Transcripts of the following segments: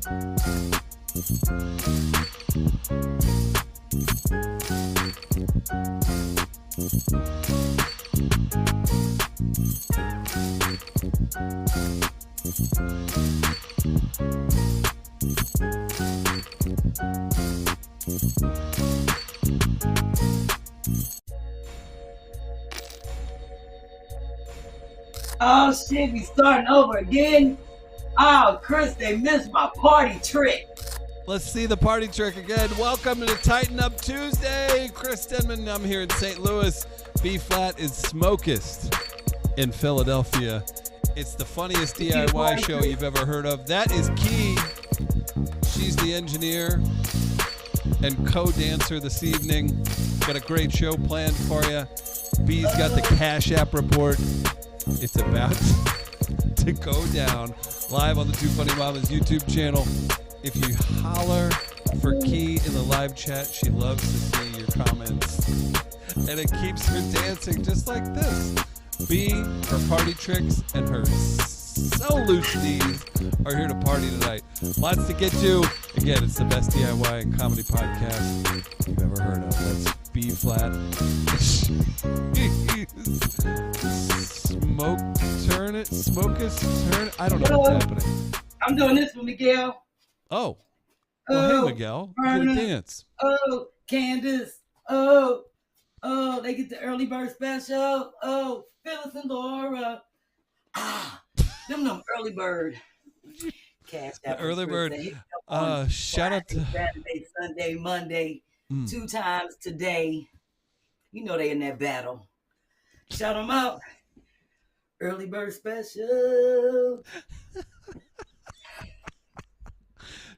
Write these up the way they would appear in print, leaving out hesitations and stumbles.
Oh shit, we starting over again. Oh, Chris, they missed my party trick. Let's see the party trick again. Welcome to Tighten Up Tuesday. Chris Denman, I'm here in St. Louis. B-Phlat is smokest in Philadelphia. It's the funniest DIY show you've ever heard of. That is Key. She's the engineer and co-dancer this evening. Got a great show planned for you. B's got the CashApp report. It's about to go down live on the Two Funny Mamas YouTube channel. If you holler for Key in the live chat, she loves to see your comments. And it keeps her dancing just like this. B, her party tricks, and her so loose knees are here to party tonight. Lots to get to. Again, it's the best DIY and comedy podcast you've ever heard of. That's B-Phlat. Smokest turn. I don't know what's happening. I'm doing this for Miguel. Oh. Well, hey, Miguel. Get a dance. Oh, Candace. Oh, they get the early bird special. Oh, Phyllis and Laura. Them early bird. Cash the early bird. Shout out to Saturday, Sunday, Monday, 2 times today. You know they in that battle. Shout them out. Early bird special.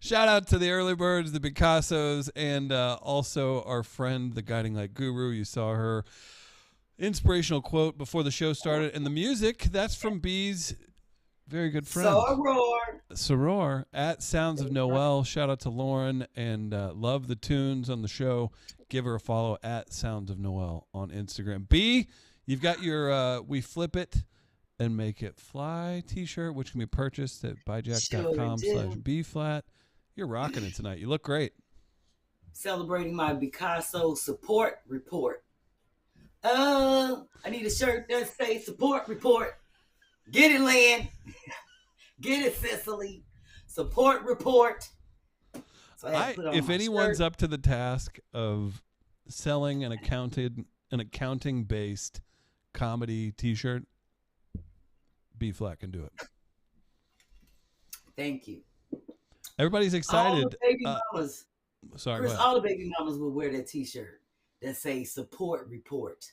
Shout out to the early birds, the B-Cassos, and also our friend, the Guiding Light Guru. You saw her inspirational quote before the show started. And the music, that's from B's very good friend. Soror at Sounds of Noel. Shout out to Lauren and love the tunes on the show. Give her a follow at Sounds of Noel on Instagram. B, you've got your We Flip It and Make It Fly t-shirt, which can be purchased at buyjack.com/B-Phlat. You're rocking it tonight. You look great. Celebrating my B-Casso support report. I need a shirt that says support report. Get it, Lynn. Get it, Cicely. Support report. So if anyone's up to the task of selling an accounting-based comedy t-shirt, B-Phlat can do it. Thank you. Everybody's excited. All the baby mamas. Sorry, Chris, all the baby mamas would wear that t-shirt that say support report.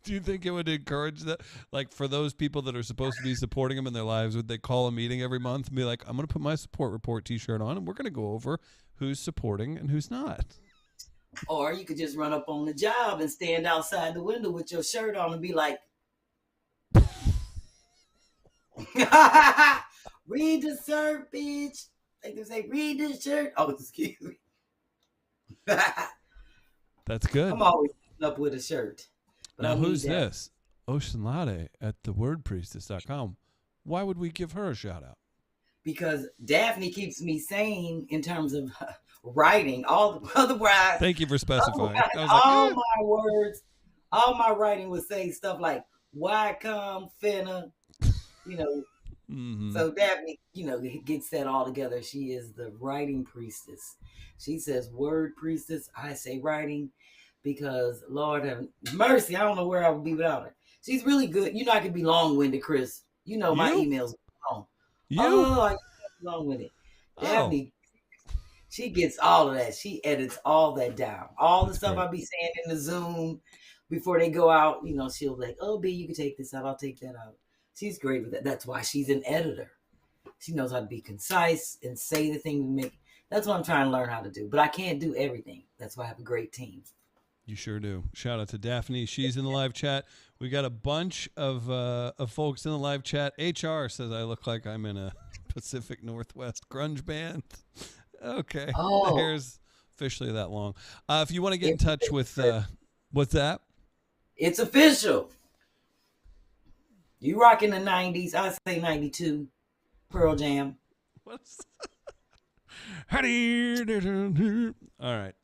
Do you think it would encourage that? Like, for those people that are supposed to be supporting them in their lives, would they call a meeting every month and be like, I'm going to put my support report t-shirt on and we're going to go over who's supporting and who's not? Or you could just run up on the job and stand outside the window with your shirt on and be like, read the shirt, bitch. Like they say, read this shirt. Oh, excuse me. That's good. I'm always up with a shirt. Now, who's this? Ocean Latte at thewordpriestess.com. Why would we give her a shout out? Because Daphne keeps me sane in terms of writing. Otherwise, thank you for specifying. My words, all my writing would say stuff like, why come, finna, you know. Mm-hmm. So Daphne, gets that all together. She is the writing priestess. She says word priestess. I say writing because Lord have mercy. I don't know where I would be without her. She's really good. I could be long-winded, Chris. My emails are long. I can be long-winded. Daphne, she gets all of that. She edits all that down. All the stuff I'll be saying in the Zoom before they go out, she'll be like, oh, B, you can take this out. I'll take that out. She's great with that. That's why she's an editor. She knows how to be concise and say the thing to make. That's what I'm trying to learn how to do. But I can't do everything. That's why I have a great team. You sure do. Shout out to Daphne. She's in the live chat. We got a bunch of folks in the live chat. HR says I look like I'm in a Pacific Northwest grunge band. Okay. The hair's officially that long. If you want to get in touch with, what's that? It's official. You rocking the 90s. I say 92. Pearl Jam. What's All right.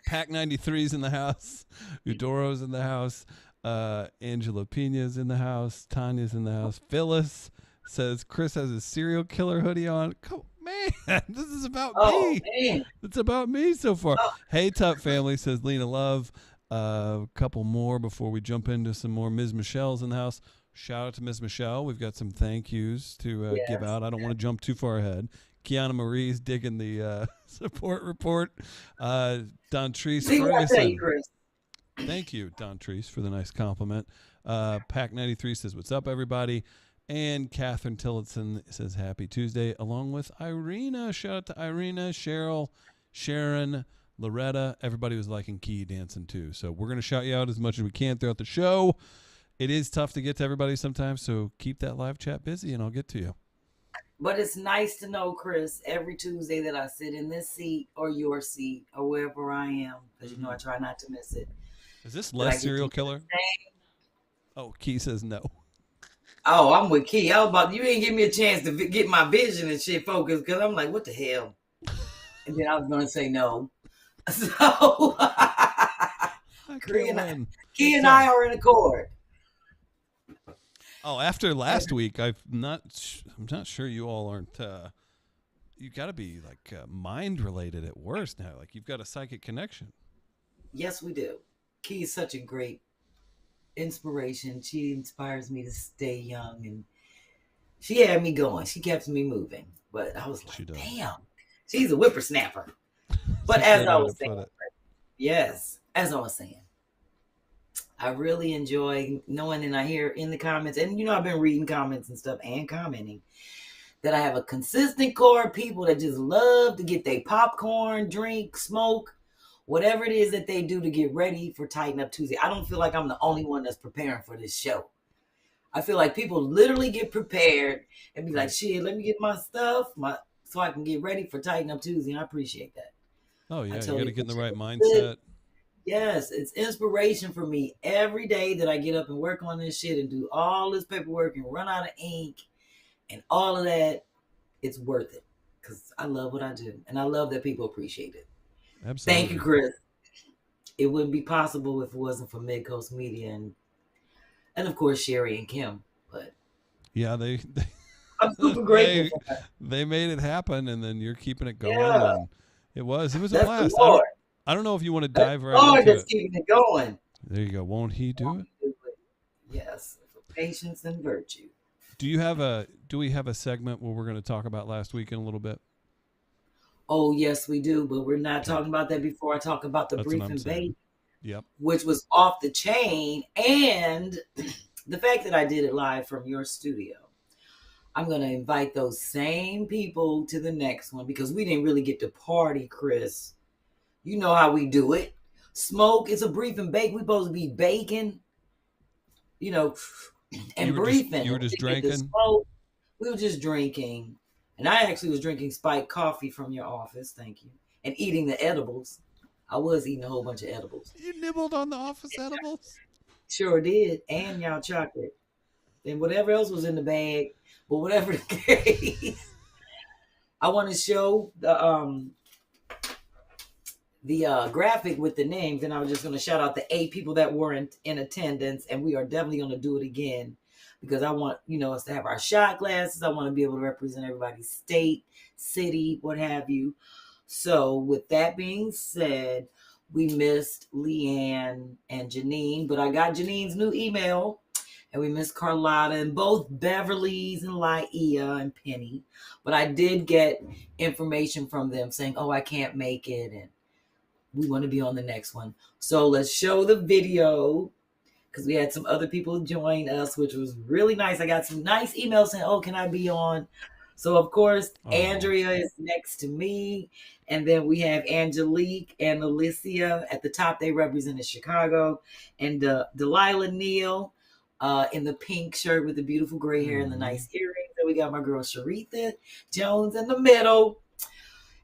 Pack 93's in the house. Udoro's in the house. Angela Pina's in the house. Tanya's in the house. Phyllis says Chris has a serial killer hoodie on. Come, man, this is about me. Man. It's about me so far. Oh. Hey, Tut family, says Lena Love. A couple more before we jump into some more. Ms. Michelle's in the house. Shout out to Ms. Michelle. We've got some thank yous to give out. I don't want to jump too far ahead. Kiana Marie's digging the support report. Don Treese Ferguson. Thank you, Don Treese, for the nice compliment. Pack 93 says, what's up, everybody? And Catherine Tillotson says, happy Tuesday, along with Irina. Shout out to Irina, Cheryl, Sharon, Loretta. Everybody was liking Key dancing, too. So we're going to shout you out as much as we can throughout the show. It is tough to get to everybody sometimes, so keep that live chat busy, and I'll get to you. But it's nice to know, Chris, every Tuesday that I sit in this seat or your seat or wherever I am, because you know I try not to miss it. Is this less serial killer? Oh, Key says no. Oh, I'm with Key. I was about, you ain't give me a chance to get my vision and shit focused, because I'm like, what the hell? And then I was going to say no. So Key and I are in accord. Oh, after last week, I'm not sure you all aren't. You got to be like mind related at worst now. Like you've got a psychic connection. Yes, we do. Key is such a great inspiration. She inspires me to stay young, and she had me going. She kept me moving. But I was like, damn, she's a whippersnapper. But as I was saying, yes, as I was saying, I really enjoy knowing, and I hear in the comments, and you know, I've been reading comments and stuff and commenting, that I have a consistent core of people that just love to get their popcorn, drink, smoke, whatever it is that they do to get ready for Tighten Up Tuesday. I don't feel like I'm the only one that's preparing for this show. I feel like people literally get prepared and be like, shit, let me get my stuff so I can get ready for Tighten Up Tuesday, and I appreciate that. Oh, yeah, you got to get in the right mindset. Yes, it's inspiration for me every day that I get up and work on this shit and do all this paperwork and run out of ink and all of that. It's worth it because I love what I do, and I love that people appreciate it. Absolutely. Thank you, Chris. It wouldn't be possible if it wasn't for Midcoast Media and of course Sherri and Kim. But yeah, I'm super grateful. They made it happen, and then you're keeping it going. Yeah. And it was a blast. I don't know if you want to dive right into it. Keeping it going. There you go. Won't he do it? Yes, for patience and virtue. Do we have a segment where we're going to talk about last week in a little bit? Oh, yes, we do, but we're not talking about that before I talk about the brief and bake. Yep. Which was off the chain, and the fact that I did it live from your studio. I'm going to invite those same people to the next one because we didn't really get to party, Chris. You know how we do it. Smoke, it's a brief and bake. We're supposed to be baking, you know, and briefing. You were just drinking? We were just drinking. And I actually was drinking spiked coffee from your office. Thank you. And eating the edibles. I was eating a whole bunch of edibles. You nibbled on the office edibles? Sure did. And y'all chocolate. And whatever else was in the bag. But whatever the case. I want to show the graphic with the names, and I was just going to shout out the 8 people that were in attendance, and we are definitely going to do it again because I want, us to have our shot glasses. I want to be able to represent everybody's state, city, what have you. So with that being said, we missed Leanne and Janine, but I got Janine's new email, and we missed Carlotta and both Beverly's and Laia and Penny, but I did get information from them saying, oh, I can't make it, and we want to be on the next one. So let's show the video because we had some other people join us, which was really nice. I got some nice emails saying, oh, can I be on? So, of course, Andrea is next to me. And then we have Angelique and Alicia at the top. They represented Chicago. And Delilah Neal in the pink shirt with the beautiful gray hair and the nice earrings. And we got my girl Sharitha Jones in the middle.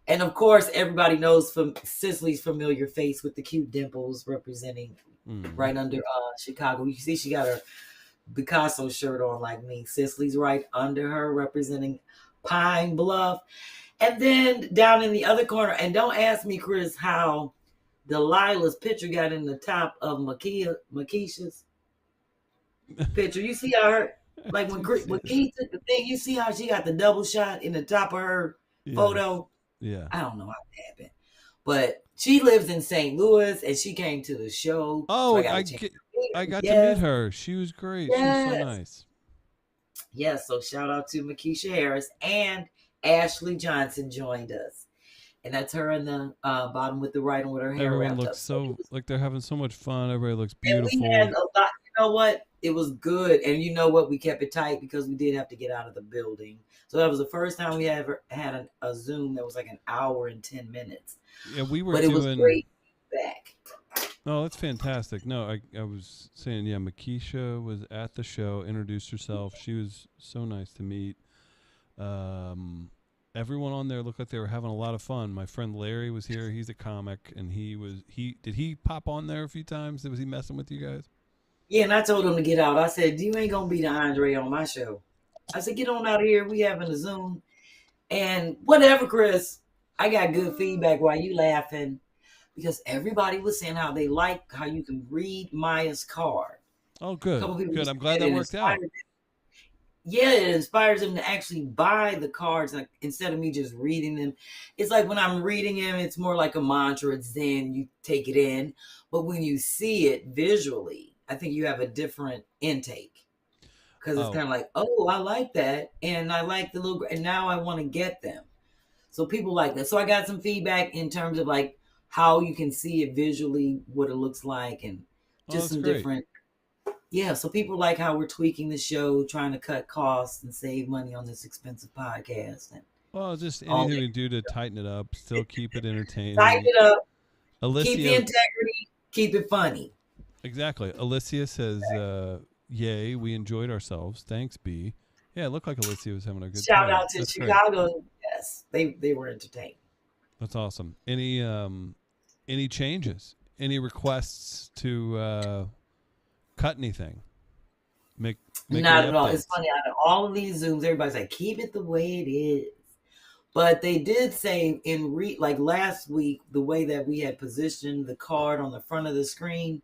And of course, everybody knows from Cicely's familiar face with the cute dimples representing right under Chicago. You can see she got her B-Casso shirt on like me. Cicely's right under her representing Pine Bluff. And then down in the other corner, and don't ask me, Chris, how Delilah's picture got in the top of Makisha's picture. You see how her, like when Keith took the thing, you see how she got the double shot in the top of her photo? Yeah. I don't know how that happened. But she lives in St. Louis and she came to the show. Oh, so I got to meet her. She was great. She was so nice. Yes, so shout out to Makisha Harris, and Ashley Johnson joined us. And that's her in the bottom with the writing with her hair Everyone wrapped looks up. so like they're having so much fun. Everybody looks beautiful. And we had a lot. You know what? It was good. And you know what? We kept it tight because we did have to get out of the building. So that was the first time we ever had a Zoom that was like an hour and 10 minutes. Yeah, we were but doing... it was great feedback. Oh, that's fantastic. No, I was saying, yeah, Makisha was at the show, introduced herself. She was so nice to meet. Everyone on there looked like they were having a lot of fun. My friend Larry was here. He's a comic, and did he pop on there a few times? Was he messing with you guys? Yeah, and I told him to get out. I said, you ain't going to be the Andre on my show. I said, get on out of here. We having a Zoom. And whatever, Chris, I got good feedback while you laughing. Because everybody was saying how they like how you can read Maya's card. Oh, good. Good. I'm glad that worked out. Yeah, it inspires them to actually buy the cards instead of me just reading them. It's like when I'm reading them, it's more like a mantra. It's then you take it in. But when you see it visually, I think you have a different intake. Because it's kind of like, oh, I like that. And I like the little, and now I want to get them. So people like that. So I got some feedback in terms of like, how you can see it visually, what it looks like, and just some different. Yeah, so people like how we're tweaking the show, trying to cut costs and save money on this expensive podcast. And well, just anything to do to tighten it up, still keep it entertaining. Tighten it up, Alicia, keep the integrity, keep it funny. Exactly. Alicia says, yay, we enjoyed ourselves. Thanks, B. Yeah, it looked like Alicia was having a good time. Shout out to Chicago. Great. Yes, they were entertained. That's awesome. Any changes? Any requests to cut anything? Make Not at all. It's funny, out of all of these Zooms, everybody's like, keep it the way it is. But they did say like last week, the way that we had positioned the card on the front of the screen,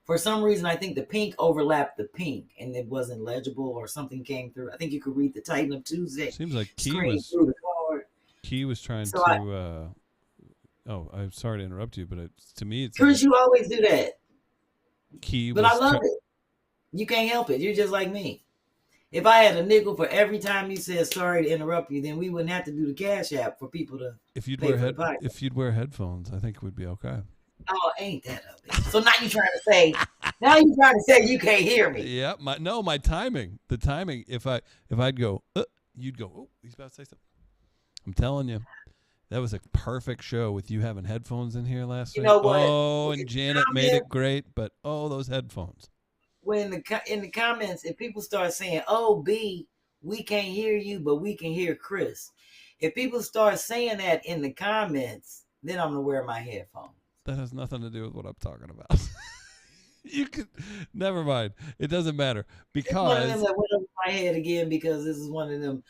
for some reason, I think the pink overlapped the pink and it wasn't legible or something came through. I think you could read the Tighten Up Tuesday. Seems like Key was trying to... Oh, I'm sorry to interrupt you, but to me, it's... Chris, you always do that. But I love it. You can't help it. You're just like me. If I had a nickel for every time you said sorry to interrupt you, then we wouldn't have to do the CashApp for people to if you'd wear headphones, I think it would be okay. Oh, ain't that up? So now you're trying to say you can't hear me. Yeah, my timing. The timing. If I'd go, you'd go, oh, he's about to say something. I'm telling you. That was a perfect show with you having headphones in here last week. You know what? Oh, and Janet made it great, but those headphones. When in the comments, if people start saying, "Oh, B, we can't hear you, but we can hear Chris," if people start saying that in the comments, then I'm gonna wear my headphones. That has nothing to do with what I'm talking about. You could never mind. It doesn't matter because it's one of them that went over my head again because this is one of them.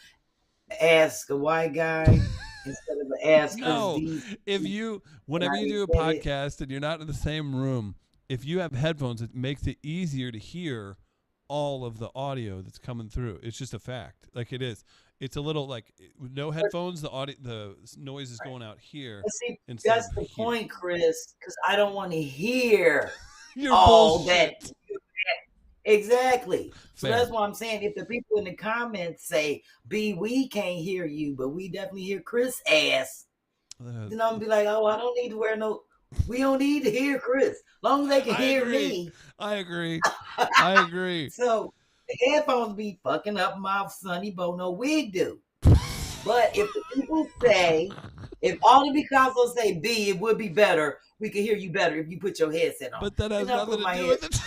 Ask a white guy. Instead of ask whenever you do a podcast and you're not in the same room, if you have headphones, it makes it easier to hear all of the audio that's coming through. It's just a fact. Like it is. It's a little like no headphones, the noise is going out here. See, that's the point, Chris, because I don't want to hear all bullshit. That. Exactly. So that's why I'm saying if the people in the comments say, B, we can't hear you, but we definitely hear Chris ass, then I'm going to be like, oh, I don't need to wear we don't need to hear Chris. As long as they can hear me. I agree. I agree. So the headphones be fucking up my Sonny Bono wig do. But if the people say, if all the B-Casso say, B, it would be better, we could hear you better if you put your headset on. But that has nothing to do with it.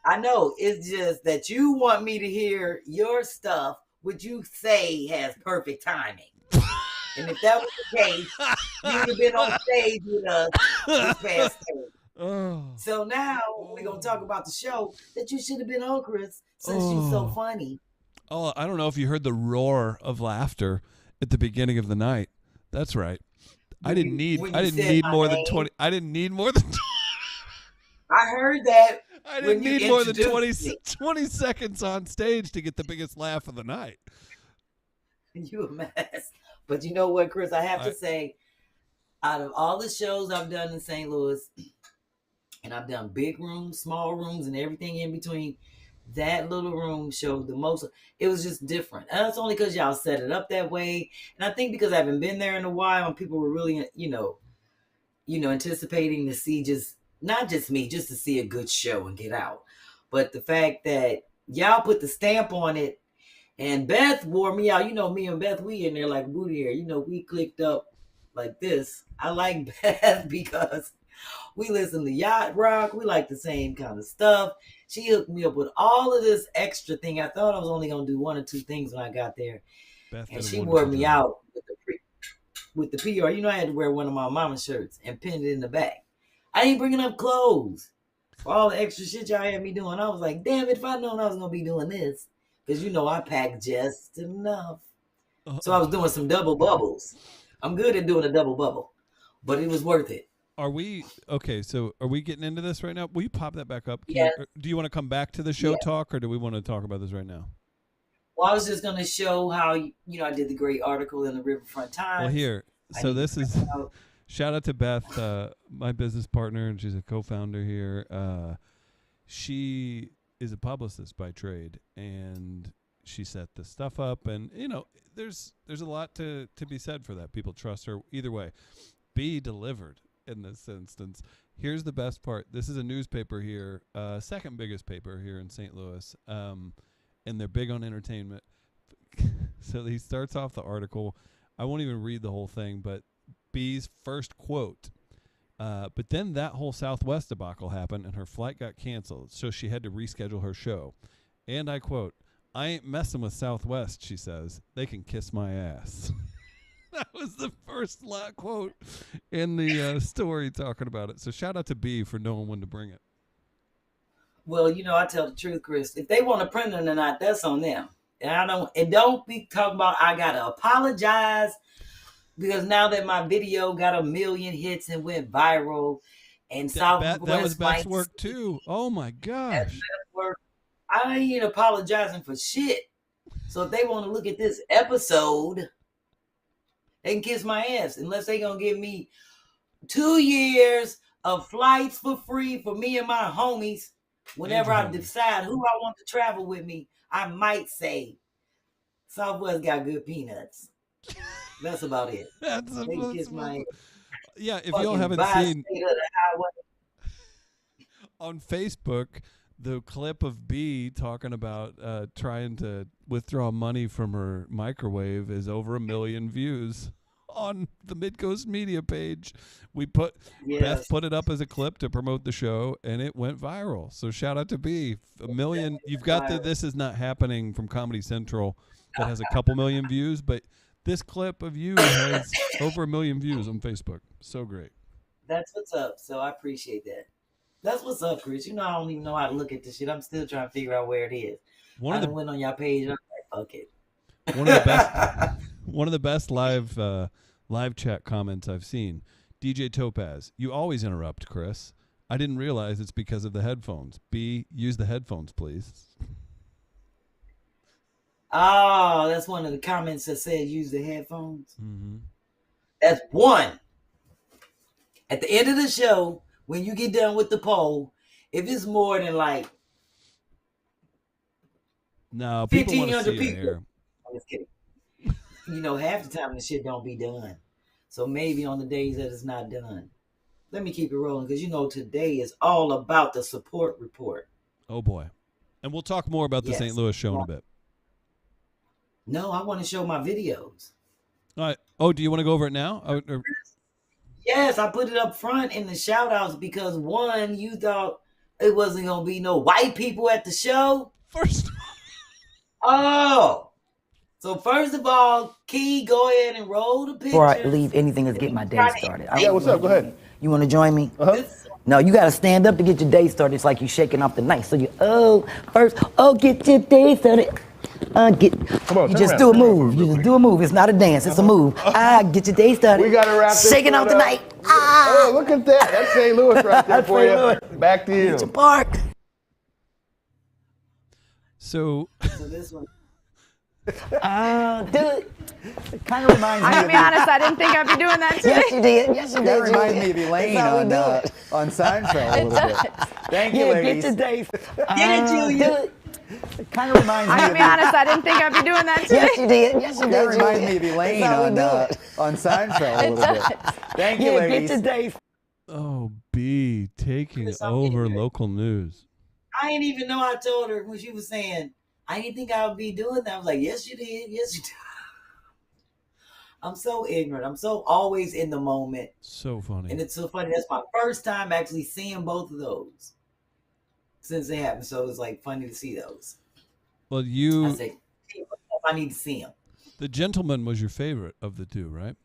I know. It's just that you want me to hear your stuff, which you say has perfect timing. And if that was the case, you'd have been on stage with us this past Thursday. So now we're going to talk about the show that you should have been on, Chris, since you're so funny. Oh, I don't know if you heard the roar of laughter. at the beginning of the night. That's right. I didn't need my more than name? 20. I didn't need more than I heard that. I when didn't you need more than introduced 20 seconds on stage to get the biggest laugh of the night. You a mess. But you know what, Chris? I have to say, out of all the shows I've done in St. Louis, and I've done big rooms, small rooms, and everything in between, that little room showed the most. It was just different. And that's only because y'all set it up that way. And I think because I haven't been there in a while and people were really, anticipating to see not just me, just to see a good show and get out. But the fact that y'all put the stamp on it, and Beth wore me out. Me and Beth, we in there like booty hair. We clicked up like this. I like Beth because we listen to yacht rock. We like the same kind of stuff. She hooked me up with all of this extra thing. I thought I was only going to do one or two things when I got there. Beth and she wore me out with the PR. I had to wear one of my mama's shirts and pin it in the back. I ain't bringing up clothes for all the extra shit y'all had me doing. I was like, damn it, if I'd known I was going to be doing this. Because, I packed just enough. So I was doing some double bubbles. I'm good at doing a double bubble. But it was worth it. Are we getting into this right now? Will you pop that back up? Yeah. Do you want to come back to the show talk, or do we want to talk about this right now? Well, I was just going to show how, I did the great article in the Riverfront Times. Well, here. So this is, shout out to Beth, my business partner, and she's a co-founder here. She is a publicist by trade, and she set the stuff up, and, there's a lot to be said for that. People trust her either way. B delivered in this instance. Here's the best part. This is a newspaper here, second biggest paper here in St. Louis, and they're big on entertainment. So he starts off the article. I won't even read the whole thing, but B's first quote. But then that whole Southwest debacle happened, and her flight got canceled, so she had to reschedule her show. And I quote, "I ain't messing with Southwest," she says. "They can kiss my ass." That was the first quote in the story talking about it. So shout out to B for knowing when to bring it. Well, I tell the truth, Chris. If they want to print it or not, that's on them. And don't be talking about I gotta apologize because now that my video got 1 million hits and went viral, and that was Beth's work too. Oh my gosh! I ain't apologizing for shit. So if they want to look at this episode, they can kiss my ass unless they gonna give me 2 years of flights for free for me and my homies. Whenever I decide who I want to travel with me, I might say Southwest got good peanuts. That's about it. They can kiss my ass. Yeah, if y'all haven't seen on Facebook the clip of B talking about trying to withdraw money from her microwave is over 1 million views on the Midcoast Media page. Beth put it up as a clip to promote the show, and it went viral. So shout out to B. 1 million. You've got the "This Is Not Happening" from Comedy Central that has a couple million views, but this clip of you has over 1 million views on Facebook. So great. That's what's up. So I appreciate that. That's what's up, Chris. I don't even know how to look at this shit. I'm still trying to figure out where it is. I went on your page. I'm like, fuck it. One of the best live chat comments I've seen. DJ Topaz, "You always interrupt, Chris. I didn't realize it's because of the headphones. B, use the headphones, please." Oh, that's one of the comments that said use the headphones. Mm-hmm. That's one. At the end of the show, when you get done with the poll, if it's more than like no, people 1,500 people. Here. I'm just kidding. Half the time the shit don't be done. So maybe on the days that it's not done. Let me keep it rolling because today is all about the support report. Oh boy. And we'll talk more about the St. Louis show in a bit. No, I want to show my videos. All right. Oh, do you want to go over it now? Yes, I put it up front in the shout outs because one, you thought it wasn't going to be no white people at the show. So first of all, Key, go ahead and roll the pictures. Before I leave anything, let's get my day started. Yeah, what's up? Go ahead. You want to join me? Uh-huh. No, you got to stand up to get your day started. It's like you shaking off the night. So get your day started. Come on, You turn just around, do a turn around move. for You me, just do a move. It's not a dance. It's a move. Get your day started. We gotta wrap this Shaking one off up. tonight. Oh, look at that. That's St. Louis right there That's for St. you. Louis. Back to Beach you. Park. So So this one, Do it. It kind of reminds me. I'm gonna be honest, I didn't think I'd be doing that today. Yes, you did. Yes, you did. That reminds Julia. me of Elaine That's how we on, do it. on Seinfeld a little bit. Thank you, Yeah, ladies. get your day. Get it, Julia. Do it. It kind of reminds I'm me gonna of. be honest, I didn't think I'd be doing that today. Yes, you did. Yes, you did. That reminds Julia. me of Elaine That's how we on, do it. on Seinfeld a little bit. Thank you, Yeah, ladies. get your day. oh, B taking Chris, I'm over ignorant. local news. I didn't even know I told her when she was saying, I didn't think I would be doing that. I was like, yes, you did. Yes, you did. I'm so ignorant. I'm so always in the moment. So funny. And it's so funny. That's my first time actually seeing both of those since they happened. So it's like funny to see those. Well, I you, say, I need to see them. the gentleman was your favorite of the two, right?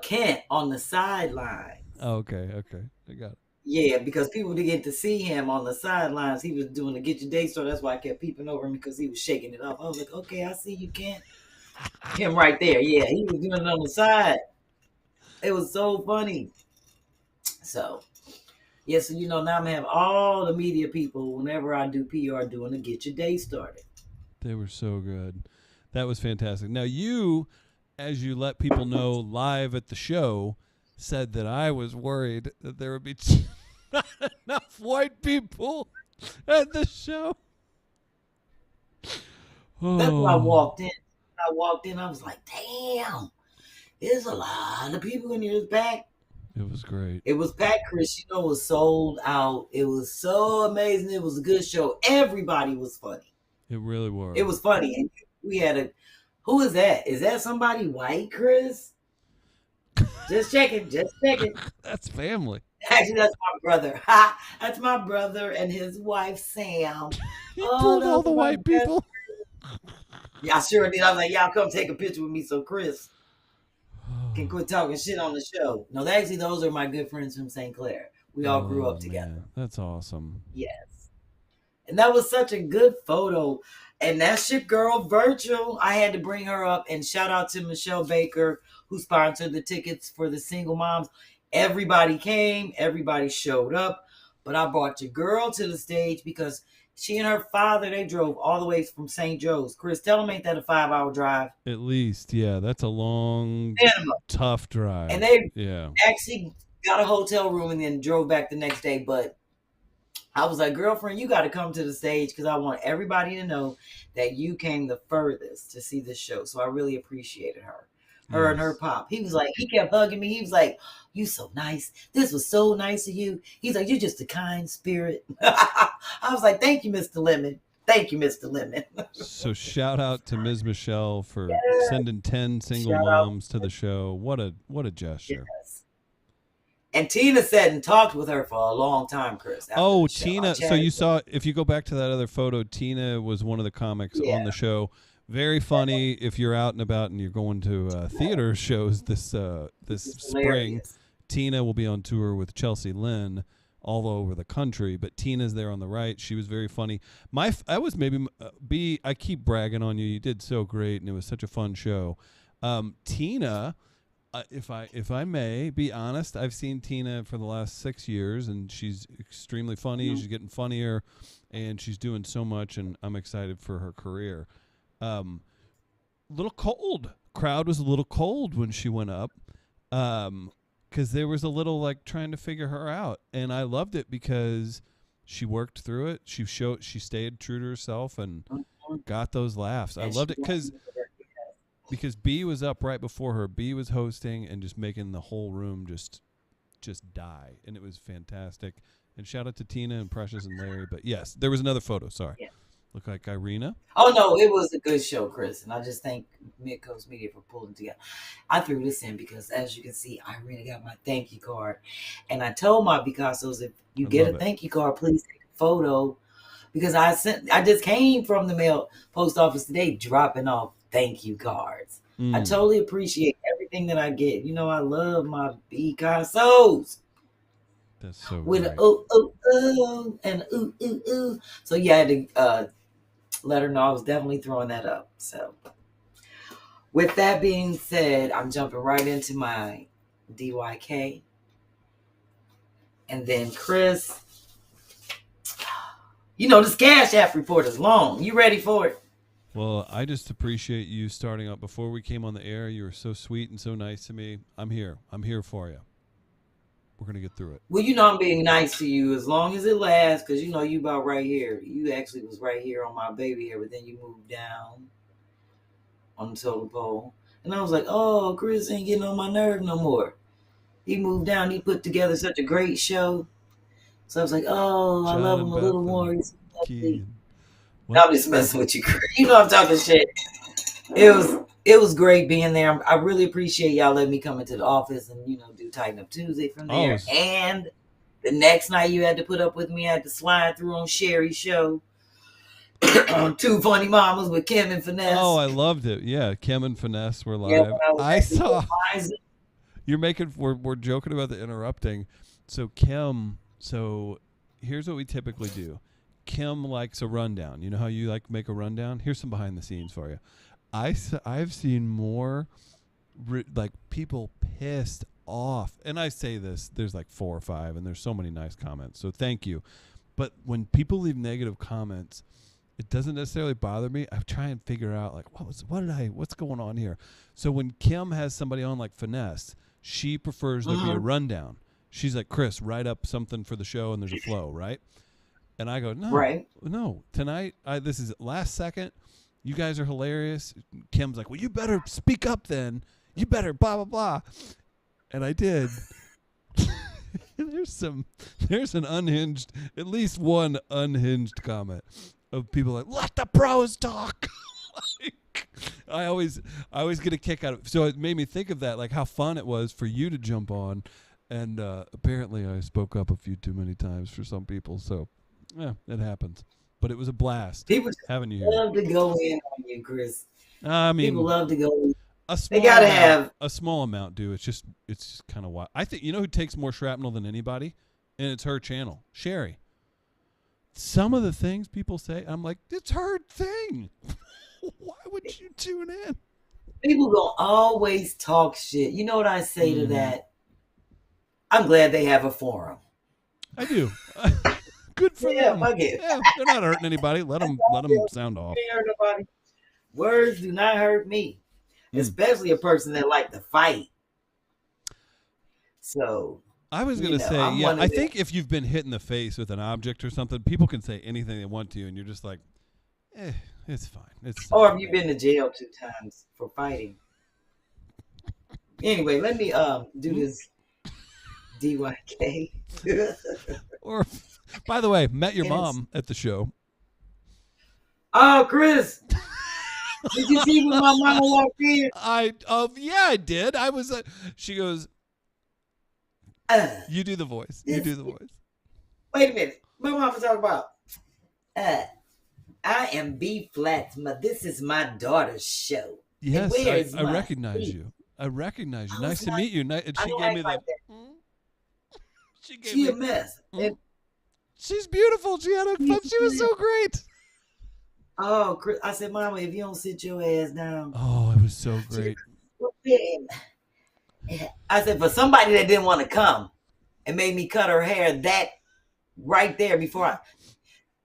Kent on the sideline. Oh, okay, I got it. Yeah, because people didn't get to see him on the sidelines. He was doing the get your day started. That's why I kept peeping over him because he was shaking it off. I was like, okay, I see you, Kent. Him right there. Yeah, he was doing it on the side. It was so funny. So, yeah, so now I'm going to have all the media people, whenever I do PR, doing the get your day started. They were so good. That was fantastic. Now you, as you let people know live at the show, said that I was worried that there would be not enough white people at the show. That's why I walked in. I was like, damn, there's a lot of people in here. It's packed. It was great. It was packed, Chris. It was sold out. It was so amazing. It was a good show. Everybody was funny. It really was. It was funny. And we had who is that? Is that somebody white, Chris? Just checking. That's family. Actually, that's my brother. That's my brother and his wife, Sam. He pulled all the white people. Yeah, I sure did. I was like, y'all come take a picture with me so Chris can quit talking shit on the show. No, actually, those are my good friends from St. Clair. We all grew up together. Man, that's awesome. Yes. And that was such a good photo. And that's your girl, Virtual. I had to bring her up. And shout out to Michelle Baker, who sponsored the tickets for the single moms. Everybody came. Everybody showed up. But I brought your girl to the stage because she and her father, they drove all the way from St. Joe's. Chris, tell them ain't that a 5-hour drive? At least, yeah. That's a long, Minimum. tough drive. And they yeah. actually got a hotel room and then drove back the next day. But I was like, girlfriend, you got to come to the stage because I want everybody to know that you came the furthest to see this show. So I really appreciated her. Her and her pop. He was like, he kept hugging me. He was like, you so nice. This was so nice of you. He's like, you're just a kind spirit. I was like, thank you, Mr. Lemon. Thank you, Mr. Lemon. So shout out to Ms. Michelle for sending 10 single Shout moms to the show. What a gesture. Yes. And Tina sat and talked with her for a long time, Chris. Oh, Tina. So you saw, if you go back to that other photo, Tina was one of the comics on the show. Very funny. If you're out and about and you're going to theater shows this spring, Tina will be on tour with Chelsea Lynn all over the country. But Tina's there on the right. She was very funny. I was maybe B. I keep bragging on you. You did so great, and it was such a fun show. Tina, if I may be honest, I've seen Tina for the last 6 years, and she's extremely funny. Mm-hmm. She's getting funnier, and she's doing so much, and I'm excited for her career. Little cold. Crowd was a little cold when she went up, because there was a little like trying to figure her out, and I loved it because she worked through it. She stayed true to herself and got those laughs. I loved it because B was up right before her. B was hosting and just making the whole room just die, and it was fantastic. And shout out to Tina and Precious and Larry. But yes, there was another photo. Sorry. Yeah. Look like Irina. Oh, no, it was a good show, Chris. And I just thank Midcoast Media for pulling together. I threw this in because, as you can see, Irina got my thank you card. And I told my B-Cassos, if you get a thank you card, please take a photo. Because I just came from the post office today dropping off thank you cards. I totally appreciate everything that I get. I love my B-Cassos. That's so with great. an ooh, ooh, ooh, and ooh, ooh, ooh. So yeah, I had to let her know I was definitely throwing that up. So with that being said, I'm jumping right into my DYK. And then Chris, this CashApp report is long. You ready for it? Well, I just appreciate you starting up. Before we came on the air, you were so sweet and so nice to me. I'm here. I'm here for you. We're going to get through it. Well, I'm being nice to you as long as it lasts, because you about right here. You actually was right here on my baby hair, but then you moved down on the totem pole. And I was like, oh, Chris ain't getting on my nerve no more. He moved down. He put together such a great show. So I was like, oh, I love him a little more. He's I'm just messing with you, Chris. I'm talking shit. It was great being there. I really appreciate y'all letting me come into the office and do Tighten Up Tuesday from there. And the next night you had to put up with me. I had to slide through on Sherri's show on Two Funny Mamas with Kim and Finesse. Oh, I loved it. Yeah, Kim and Finesse were live. Yeah, I saw. We're joking about the interrupting. So Kim. So here's what we typically do. Kim likes a rundown. You know how you make a rundown? Here's some behind the scenes for you. I've seen more people pissed off. And I say this, there's 4 or 5 and there's so many nice comments. So thank you. But when people leave negative comments, it doesn't necessarily bother me. I try and figure out what's going on here. So when Kim has somebody on like Finesse, she prefers there be a rundown. She's like, Chris, write up something for the show and there's a flow, right? And I go, no, tonight, this is last second. You guys are hilarious. Kim's like, well, you better speak up then. You better blah, blah, blah. And I did. There's an unhinged, at least one unhinged comment of people like, let the pros talk. I always get a kick out of it. So it made me think of that, how fun it was for you to jump on. And apparently I spoke up a few too many times for some people. So, yeah, it happens. But it was a blast. People having you here. Love to go in on you, Chris. I mean, people love to go in. They gotta have a small amount. Do it's just kind of wild. I think who takes more shrapnel than anybody, and it's her channel, Sherri. Some of the things people say, I'm like, it's her thing. Why would you tune in? People gonna always talk shit. You know what I say to that? I'm glad they have a forum. I do. Good for them. Yeah, they're not hurting anybody. Let them sound off. Words do not hurt me, especially a person that like to fight. So I was gonna say, I think if you've been hit in the face with an object or something, people can say anything they want to you, and you're just like, it's fine. Or have you been to jail 2 times for fighting? Anyway, let me do this DYK. Or, by the way, met your mom at the show. Oh, Chris. Did you see when my mama walked in? I did. I was. She goes. You do the voice. You do the voice. Wait a minute. What mama talking about? I am B-Phlat. This is my daughter's show. Yes, I recognize you. I recognize you. Nice to meet you. And she gave me that. She a mess. She's beautiful. She was so great. Oh, Chris, I said, Mama, if you don't sit your ass down. Oh, it was so great. I said, for somebody that didn't want to come and made me cut her hair that right there before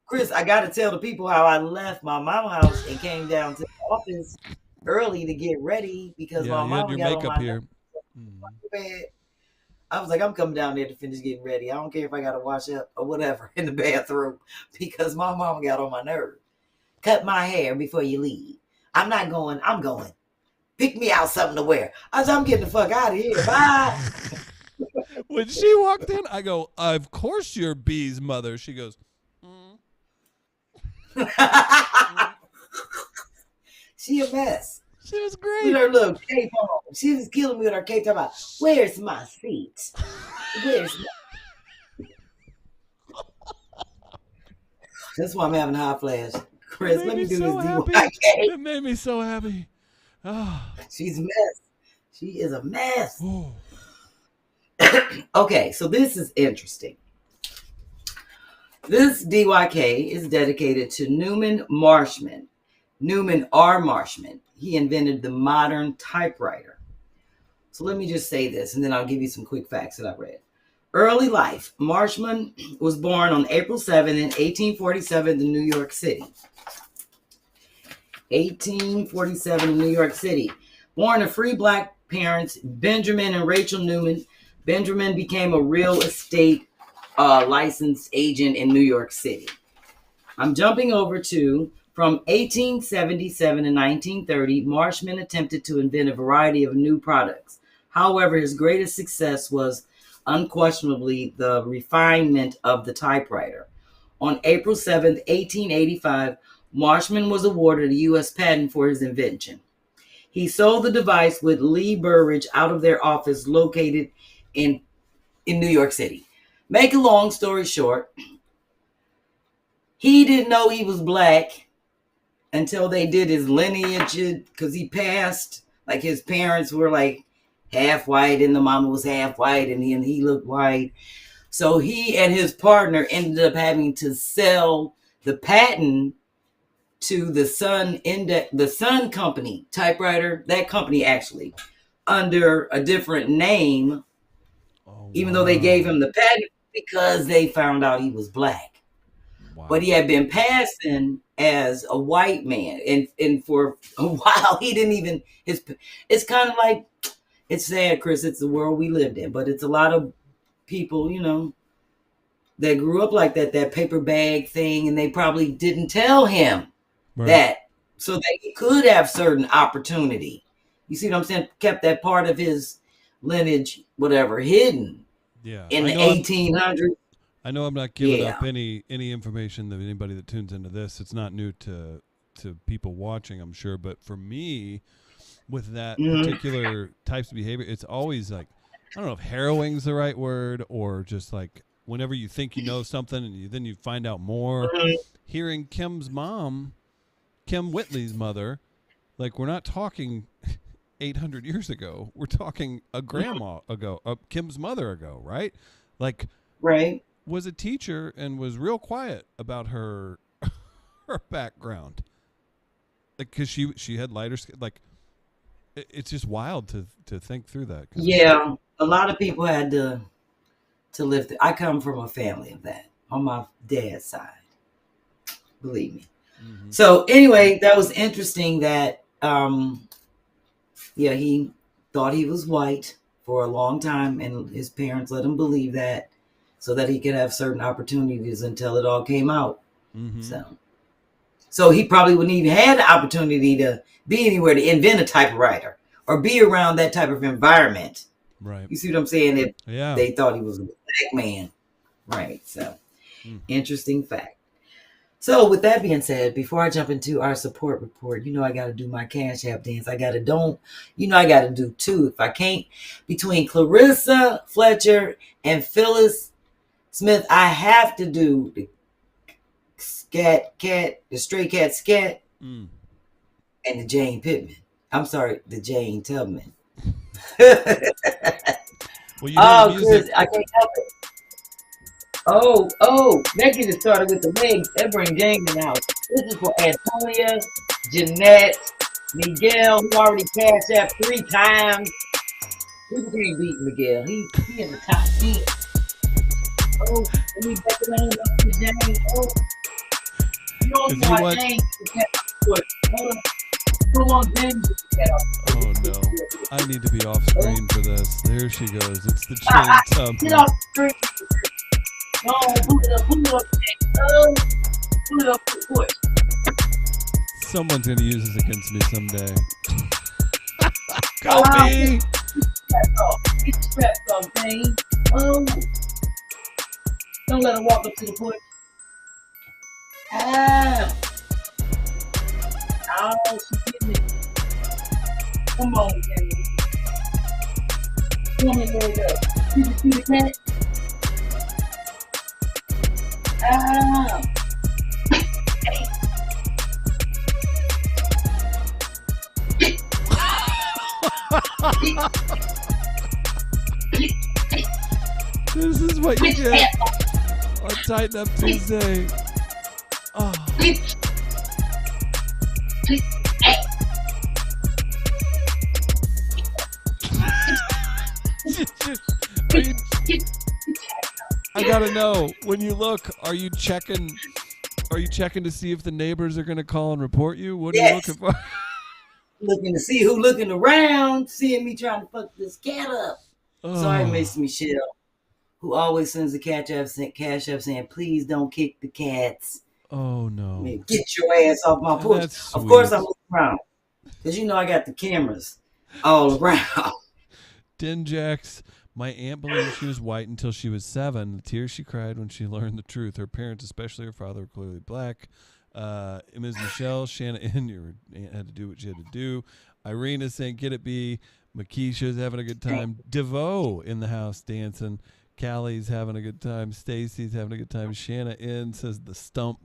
Chris, I got to tell the people how I left my mama house and came down to the office early to get ready because my mama had your got makeup on my here. Bed. I was like, I'm coming down there to finish getting ready. I don't care if I got to wash up or whatever in the bathroom because my mama got on my nerves. Cut my hair before you leave. I'm not going. I'm going. Pick me out something to wear. I said, I'm getting the fuck out of here. Bye. When she walked in, I go, of course you're B's mother. She goes, She a mess. She was great. With her little cape on. She was killing me with her cape. Talking about, where's my seat? Where's my... That's why I'm having a hot flash. Chris, let me do this DYK. It made me so happy. Oh. She's a mess. She is a mess. Okay, so this is interesting. This DYK is dedicated to Newman Marshman. Newman R. Marshman. He invented the modern typewriter. So let me just say this, and then I'll give you some quick facts that I read. Early life. Marshman was born on April 7 in 1847 in New York City. 1847 in New York City. Born to free black parents, Benjamin and Rachel Newman. Benjamin became a real estate licensed agent in New York City. I'm jumping over to, from 1877 to 1930, Marshman attempted to invent a variety of new products. However, his greatest success was unquestionably the refinement of the typewriter. On April 7, 1885, Marshman was awarded a U.S. patent for his invention. He sold the device with Lee Burridge out of their office located in New York City. Make a long story short, he didn't know he was black until they did his lineage, because he passed, like his parents were like half white and the mama was half white and he looked white. So he and his partner ended up having to sell the patent to the Sun Company typewriter, that company actually, under a different name, even though they gave him the patent because they found out he was black. Wow. But he had been passing as a white man, and for a while he didn't even, it's kind of like, it's sad, Chris, it's the world we lived in, but it's a lot of people, you know, that grew up like that paper bag thing, and they probably didn't tell him that, so that he could have certain opportunity. You see what I'm saying? Kept that part of his lineage, whatever, hidden. Yeah, in the 1800s. I know I'm not giving up any information that anybody that tunes into this. It's not new to people watching, I'm sure. But for me, with that particular types of behavior, it's always like, I don't know if harrowing's the right word, or just like whenever you think you know something and then you find out more. Hearing Kim's mom, Kim Whitley's mother, like, we're not talking 800 years ago. We're talking a grandma ago, Kim's mother ago, right? Like, right. Was a teacher and was real quiet about her background, like, because she had lighter skin. Like, it's just wild to think through that. Yeah, a lot of people had to lift it. I come from a family of that on my dad's side, believe me. Mm-hmm. So anyway, that was interesting that he thought he was white for a long time, and his parents let him believe that, so that he could have certain opportunities until it all came out. Mm-hmm. So he probably wouldn't even have the opportunity to be anywhere to invent a typewriter or be around that type of environment. Right. You see what I'm saying? If they thought he was a black man. Right. So interesting fact. So with that being said, before I jump into our support report, I got to do my CashApp dance. I got to do two. If I can't, between Clarissa Fletcher and Phyllis Smith, I have to do the Stray Cat Scat, and the Jane Pittman. I'm sorry, the Jane Tubman. Well, music. Chris, I can't help it. Oh, that get it started with the legs. That bring Jane in the house. This is for Antonia, Jeanette, Miguel, who already cashed out 3 times. People can't beat Miguel. He in the top 10. Oh, let me back around up to Jane. Oh, you know why Jane Hold on, Jane. Oh no, I need to be off screen for this. There she goes. It's the Jane Tubman. Get off screen. No, put it up. Put it up to the foot. Someone's gonna use this against me someday. Go me! Get the straps off, Jane. Oh. Don't let her walk up to the foot. Ah. Oh, she getting it. Come on, Jane. Come on, leg up. Did you see the cat? Ah. This is what you get. on Tighten Up Tuesday. Oh. I gotta know, when you look, are you checking to see if the neighbors are gonna call and report you? What are you looking for? Looking to see who looking around, seeing me trying to fuck this cat up. Oh. Sorry, Miss Michelle, who always sends the cash app saying, please don't kick the cats. Oh no. I mean, get your ass off my porch. Of course I'm looking around. Because you know I got the cameras all around. Dinjax, my aunt believed she was white until she was 7. The tears she cried when she learned the truth. Her parents, especially her father, were clearly black. Ms. Michelle, Shannon, your aunt had to do what she had to do. Irene is saying, get it, B. Makisha's having a good time. DeVoe in the house dancing. Callie's having a good time. Stacy's having a good time. Shanna in says the stump.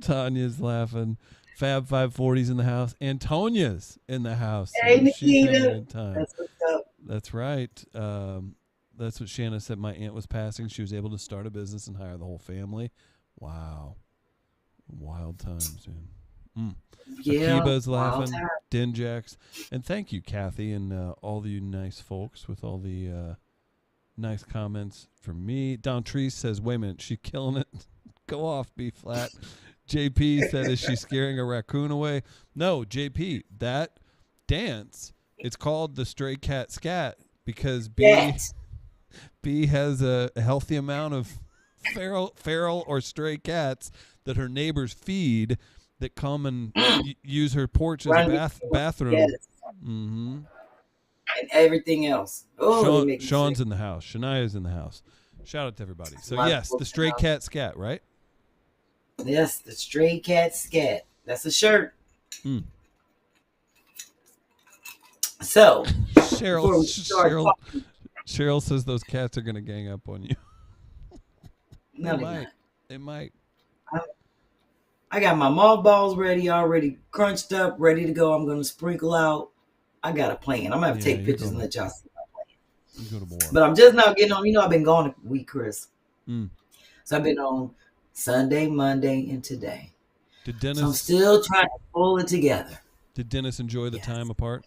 Tanya's laughing. Fab 540's in the house. Antonia's in the house. Hey, Nikita. She's having a good time. That's what's up. That's right. That's what Shanna said. My aunt was passing. She was able to start a business and hire the whole family. Wow. Wild times, man. Yeah. Akiba's laughing. Dinjax. And thank you, Kathy, and all the nice folks with all the nice comments from me. Don Treese says, wait a minute, she killing it. Go off, B-Phlat. JP said, is she scaring a raccoon away? No, JP, that dance, it's called the Stray Cat Scat because B has a healthy amount of feral or stray cats that her neighbors feed that come and use her porch as a bathroom. Yes. Mm-hmm. And everything else. Oh, Sean's in the house. Shania's in the house. Shout out to everybody. So, yes, the Stray Cat Scat, right? Yes, the Stray Cat Scat. That's a shirt. So, Cheryl says those cats are going to gang up on you. No, they might. I got my mothballs ready, already crunched up, ready to go. I'm going to sprinkle out. I got a plan. I'm going to have to take pictures and let y'all see my plan. You go to war. But I'm just now getting on. You know, I've been gone a week, Chris. So I've been on Sunday, Monday, and today. So I'm still trying to pull it together. Did Dennis enjoy the time apart?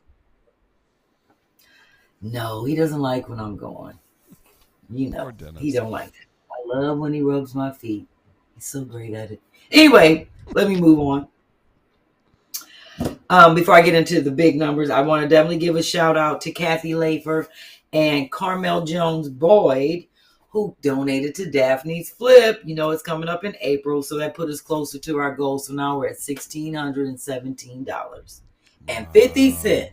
No, he doesn't like when I'm gone. You know, he don't like that. I love when he rubs my feet. He's so great at it. Anyway, let me move on. Before I get into the big numbers, I want to definitely give a shout out to Kathy Lafer and Carmel Jones Boyd, who donated to Daphne's Flip. You know, it's coming up in April, so that put us closer to our goal. So now we're at $1,617.50.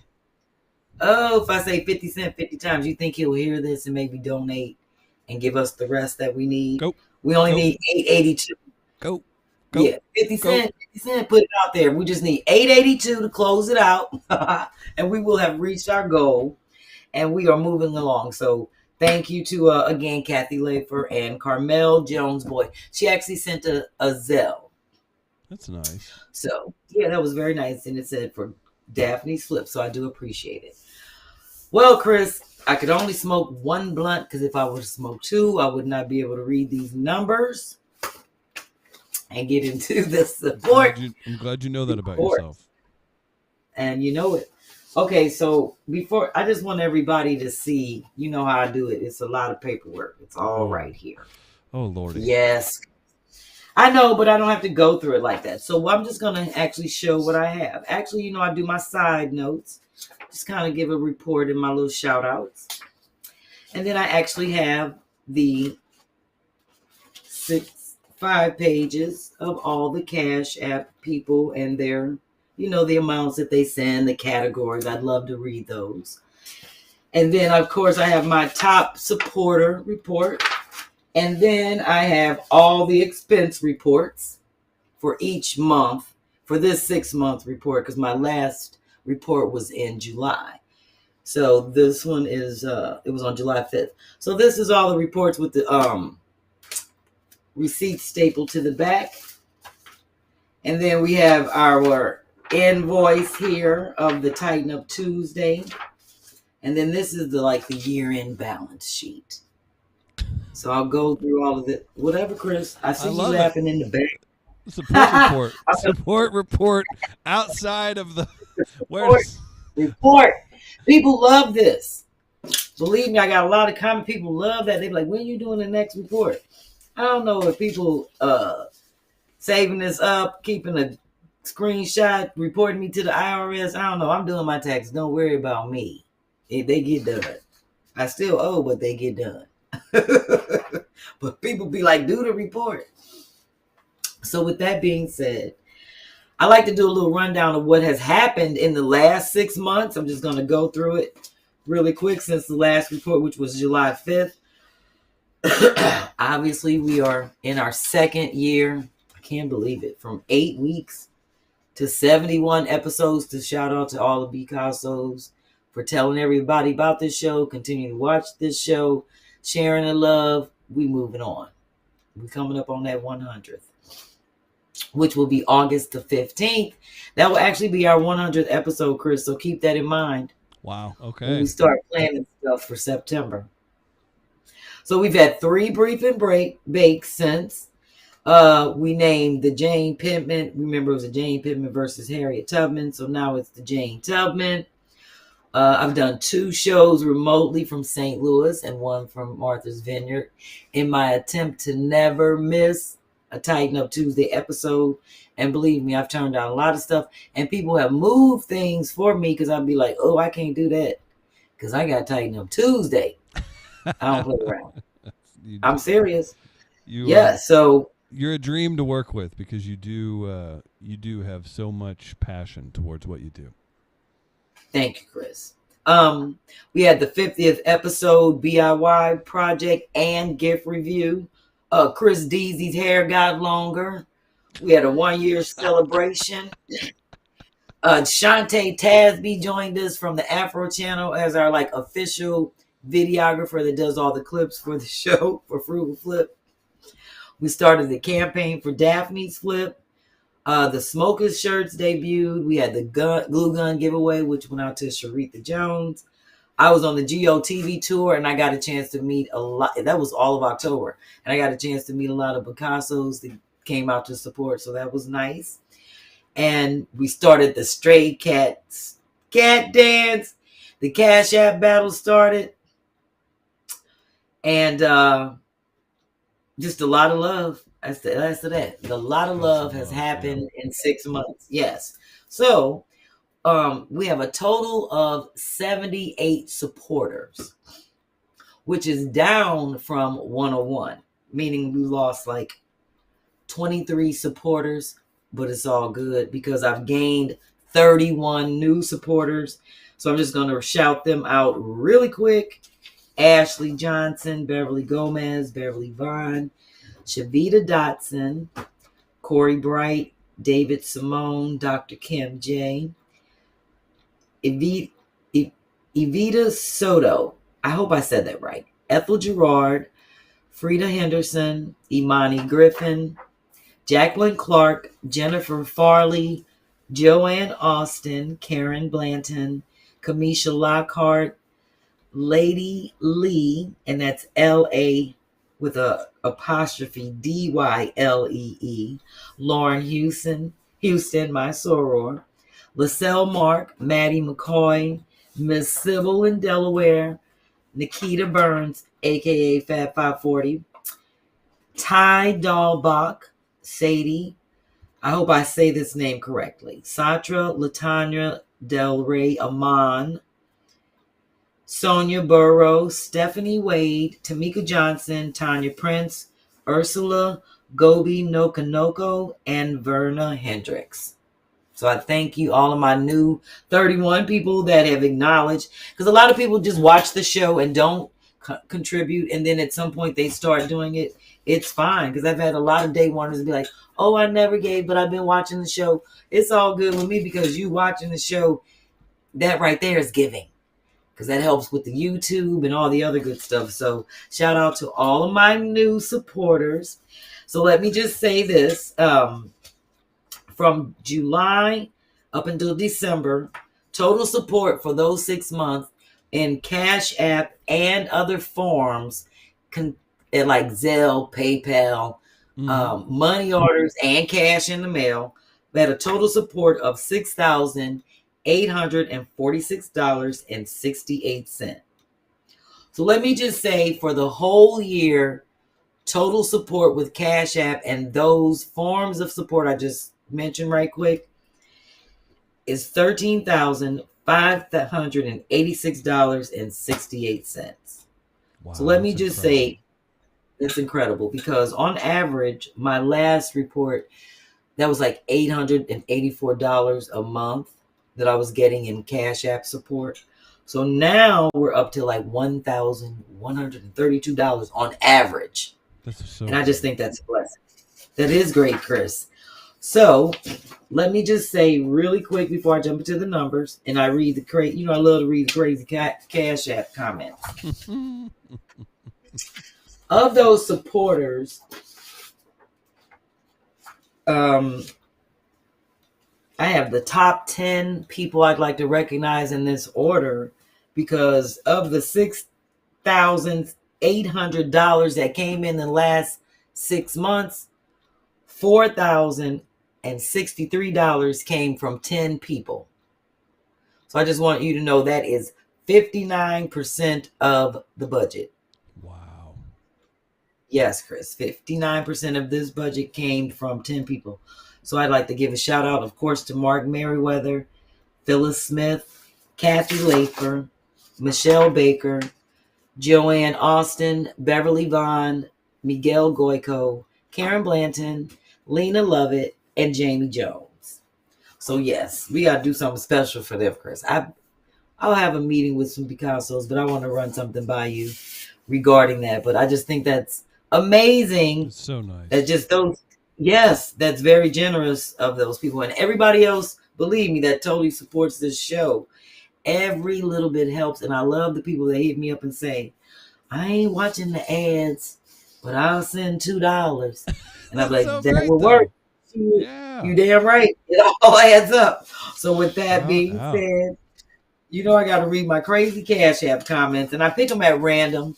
Oh, if I say 50 cents 50 times, you think he'll hear this and maybe donate and give us the rest that we need? We only need $8.82. Go. Yeah, 50 cents, put it out there. We just need $8.82 to close it out, and we will have reached our goal, and we are moving along. So thank you to, again, Kathy Lafer and Carmel Jones Boyd. She actually sent a Zelle. That's nice. So, yeah, that was very nice, and it said for Daphne's Flip, so I do appreciate it. Well, Chris, I could only smoke one blunt because if I were to smoke two, I would not be able to read these numbers and get into the support. I'm glad you know that about yourself. And you know it. Okay, so before, I just want everybody to see, you know how I do it. It's a lot of paperwork. It's all right here. Oh, Lordy. Yes. I know, but I don't have to go through it like that. So I'm just going to actually show what I have. Actually, you know, I do my side notes. Just kind of give a report in my little shout outs. And then I actually have the 5 pages of all the Cash App people and their, you know, the amounts that they send, the categories. I'd love to read those. And then, of course, I have my top supporter report. And then I have all the expense reports for each month for this 6-month report, because my last report was in July. So this one is, it was on July 5th. So this is all the reports with the receipt stapled to the back. And then we have our invoice here of the Tighten Up Tuesday. And then this is the year-end balance sheet. So I'll go through all of it. Whatever, Chris. I see you love it. laughing in the back. Support report. Support report outside of the where's Report. People love this. Believe me, I got a lot of comment. People love that. They're like, when are you doing the next report? I don't know if people saving this up, keeping a screenshot, reporting me to the IRS. I don't know. I'm doing my taxes. Don't worry about me. They get done. I still owe, but they get done. But people be like, do the report. So with that being said, I like to do a little rundown of what has happened in the last 6 months. I'm just going to go through it really quick since the last report, which was July 5th. Obviously, we are in our second year. I can't believe it. From 8 weeks to 71 episodes. To shout out to all the B-Cassos for telling everybody about this show. Continue to watch this show. Sharing the love. We moving on. We're coming up on that 100th. Which will be August the 15th. That will actually be our 100th episode, Chris. So keep that in mind. Wow. Okay. When we start planning stuff for September. So we've had 3 brief and bakes since. We named the Jane Pittman. Remember, it was a Jane Pittman versus Harriet Tubman. So now it's the Jane Tubman. I've done 2 shows remotely from St. Louis and 1 from Martha's Vineyard in my attempt to never miss a Tighten Up Tuesday episode. And believe me, I've turned down a lot of stuff. And people have moved things for me because I'd be like, oh, I can't do that because I got Tighten Up Tuesday. I don't play around. I'm serious. So you're a dream to work with because you do have so much passion towards what you do. Thank you, Chris. We had the 50th episode DIY project and gift review. Chris Deasy's hair got longer. We had a 1-year celebration. Shantae Tasby joined us from the Afro channel as our official videographer that does all the clips for the show for Frugal Flip. We started the campaign for Daphne's Flip. The Smokers shirts debuted. We had the glue gun giveaway, which went out to Sherri Jones. I was on the GOTV tour and I got a chance to meet a lot. That was all of October. And I got a chance to meet a lot of B-Cassos that came out to support. So that was nice. And we started the Stray Cats Cat Dance. The CashApp battle started. And just a lot of love. That's that. A lot of love has happened in 6 months. Yes. So we have a total of 78 supporters, which is down from 101, meaning we lost 23 supporters, but it's all good because I've gained 31 new supporters. So I'm just going to shout them out really quick. Ashley Johnson, Beverly Gomez, Beverly Vaughn, Shavita Dotson, Corey Bright, David Simone, Dr. Kim J, Evita Soto, I hope I said that right, Ethel Gerard, Frida Henderson, Imani Griffin, Jacqueline Clark, Jennifer Farley, Joanne Austin, Karen Blanton, Kamisha Lockhart, Lady Lee, and that's L-A with a apostrophe D-Y-L-E-E, Lauren Houston, my soror, LaSalle Mark, Maddie McCoy, Miss Sybil in Delaware, Nikita Burns, a.k.a. Fat 540, Ty Dahlbach, Sadie, I hope I say this name correctly, Satra Latanya Del Rey Amon, Sonia Burrows, Stephanie Wade, Tamika Johnson, Tanya Prince, Ursula Gobi Nokonoko, and Verna Hendricks. So I thank you, all of my new 31 people that have acknowledged, because a lot of people just watch the show and don't contribute, and then at some point they start doing it. It's fine, because I've had a lot of day oneers be like, oh, I never gave, but I've been watching the show. It's all good with me because you watching the show, that right there is giving. Because that helps with the YouTube and all the other good stuff. So shout out to all of my new supporters. So let me just say this. From July up until December, total support for those 6 months in Cash App and other forms and like Zelle, PayPal, money orders, and cash in the mail. We had a total support of $6,846.68. So let me just say, for the whole year, total support with Cash App and those forms of support I just mentioned right quick is $13,586.68. Wow, So let me that's just incredible. say, it's incredible, because on average, my last report, that was like $884 a month that I was getting in Cash App support. So now we're up to like $1,132 on average. That's so And I just think that's a blessing. That is great, Chris. So let me just say really quick before I jump into the numbers, and I read the crazy, I love to read the crazy Cash App comments. Of those supporters, I have the top 10 people I'd like to recognize in this order, because of the $6,800 that came in the last 6 months, $4,063 came from 10 people. So I just want you to know that is 59% of the budget. Wow. Yes, Chris, 59% of this budget came from 10 people. So I'd like to give a shout out, of course, to Mark Merriweather, Phyllis Smith, Kathy Lafer, Michelle Baker, Joanne Austin, Beverly Vaughn, Miguel Goico, Karen Blanton, Lena Lovett, and Jamie Jones. So yes, we got to do something special for them, Chris. I'll have a meeting with some B-Cassos, but I want to run something by you regarding that. But I just think that's amazing. It's so nice. That just those, yes, that's very generous of those people. And everybody else, believe me, that totally supports this show. Every little bit helps. And I love the people that hit me up and say, I ain't watching the ads, but I'll send $2. And I'm like, so that great, will though. work. Yeah. You damn right. It all adds up. So with that Shout being out. said, I got to read my crazy Cash App comments, and I pick them at random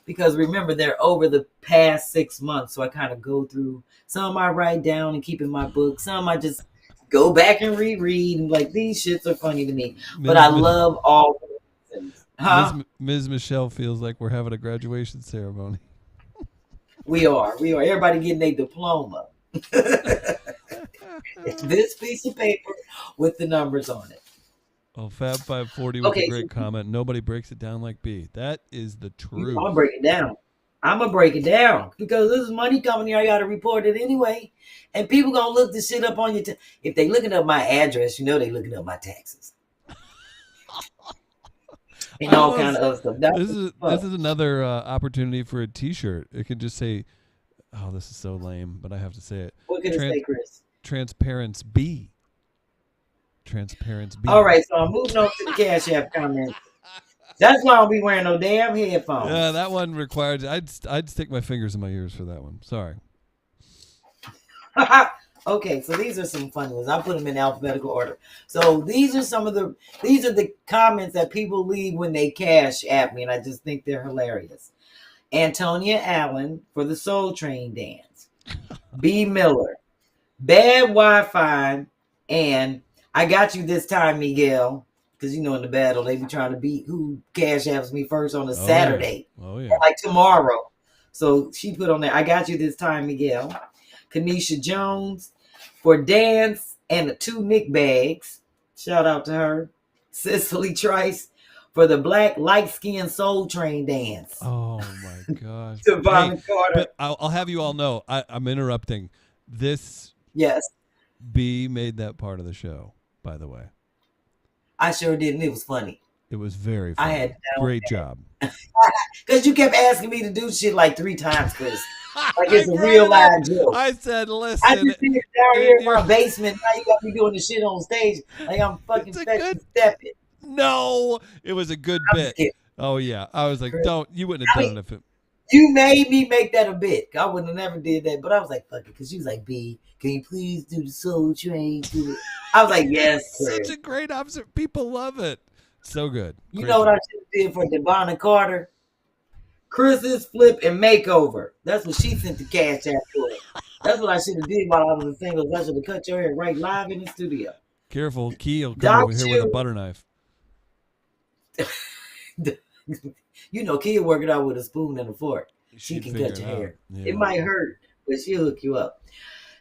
because remember, they're over the past 6 months. So I kind of go through some I write down and keep in my book. Some I just go back and reread and like, these shits are funny to me. But I love all the reasons. Huh? Ms. Michelle feels like we're having a graduation ceremony. We are. Everybody getting a diploma. It's this piece of paper with the numbers on it. Oh, Fab 540 with a great comment. Nobody breaks it down like B. That is the truth. I'll break it down. I'm going to break it down because this is money coming here. I got to report it anyway. And people going to look this shit up on your if they looking up my address, they looking up my taxes. And all kind of other stuff. This is another opportunity for a T-shirt. It can just say, oh, this is so lame, but I have to say it. What can it say, Chris? Transparence B. Transparence B. All right, so I'm moving on to the Cash App comments. That's why I don't be wearing no damn headphones. Yeah, that one required. I'd stick my fingers in my ears for that one. Sorry. Okay, so these are some funny ones. I put them in alphabetical order. So these are the comments that people leave when they Cash App me, and I just think they're hilarious. Antonia Allen for the Soul Train dance. B. Miller, bad Wi-Fi, and I got you this time, Miguel. Because in the battle, they be trying to beat who Cash Apps me first on a Saturday. Yeah. Oh, yeah. Like tomorrow. So she put on there, I got you this time, Miguel. Kanisha Jones for dance and the 2 Nick bags. Shout out to her. Cicely Trice for the black light-skinned Soul Train dance. Oh, my gosh. Savannah Carter. But I'll have you all know, I'm interrupting. This B made that part of the show, by the way. I sure did, and it was funny. It was very funny. I had great job. Because you kept asking me to do shit like 3 times, Chris. Like it's a real live joke. I said, listen. I just see it down here in my basement. Now you got me doing the shit on stage. Like I'm fucking stepping. No, it was a good bit. Oh, yeah. I was like, Chris, you wouldn't have done it if it. You made me make that a bit. I wouldn't have never did that. But I was like, fuck it. Because she was like, B, can you please do the Soul Train? I was like, yes, Chris. Such a great observation. People love it. So good. You know what I should have did for Devonna Carter? Chris's Flip and Makeover. That's what she sent the cash app for. That's what I should have did while I was in singles. I should have cut your hair right live in the studio. Careful, Key will come Doc over here with a Shoe. butter knife. You know, Kia working out with a spoon and a fork. She She'd can figure cut your it out. hair. Yeah. It might hurt, but she'll hook you up.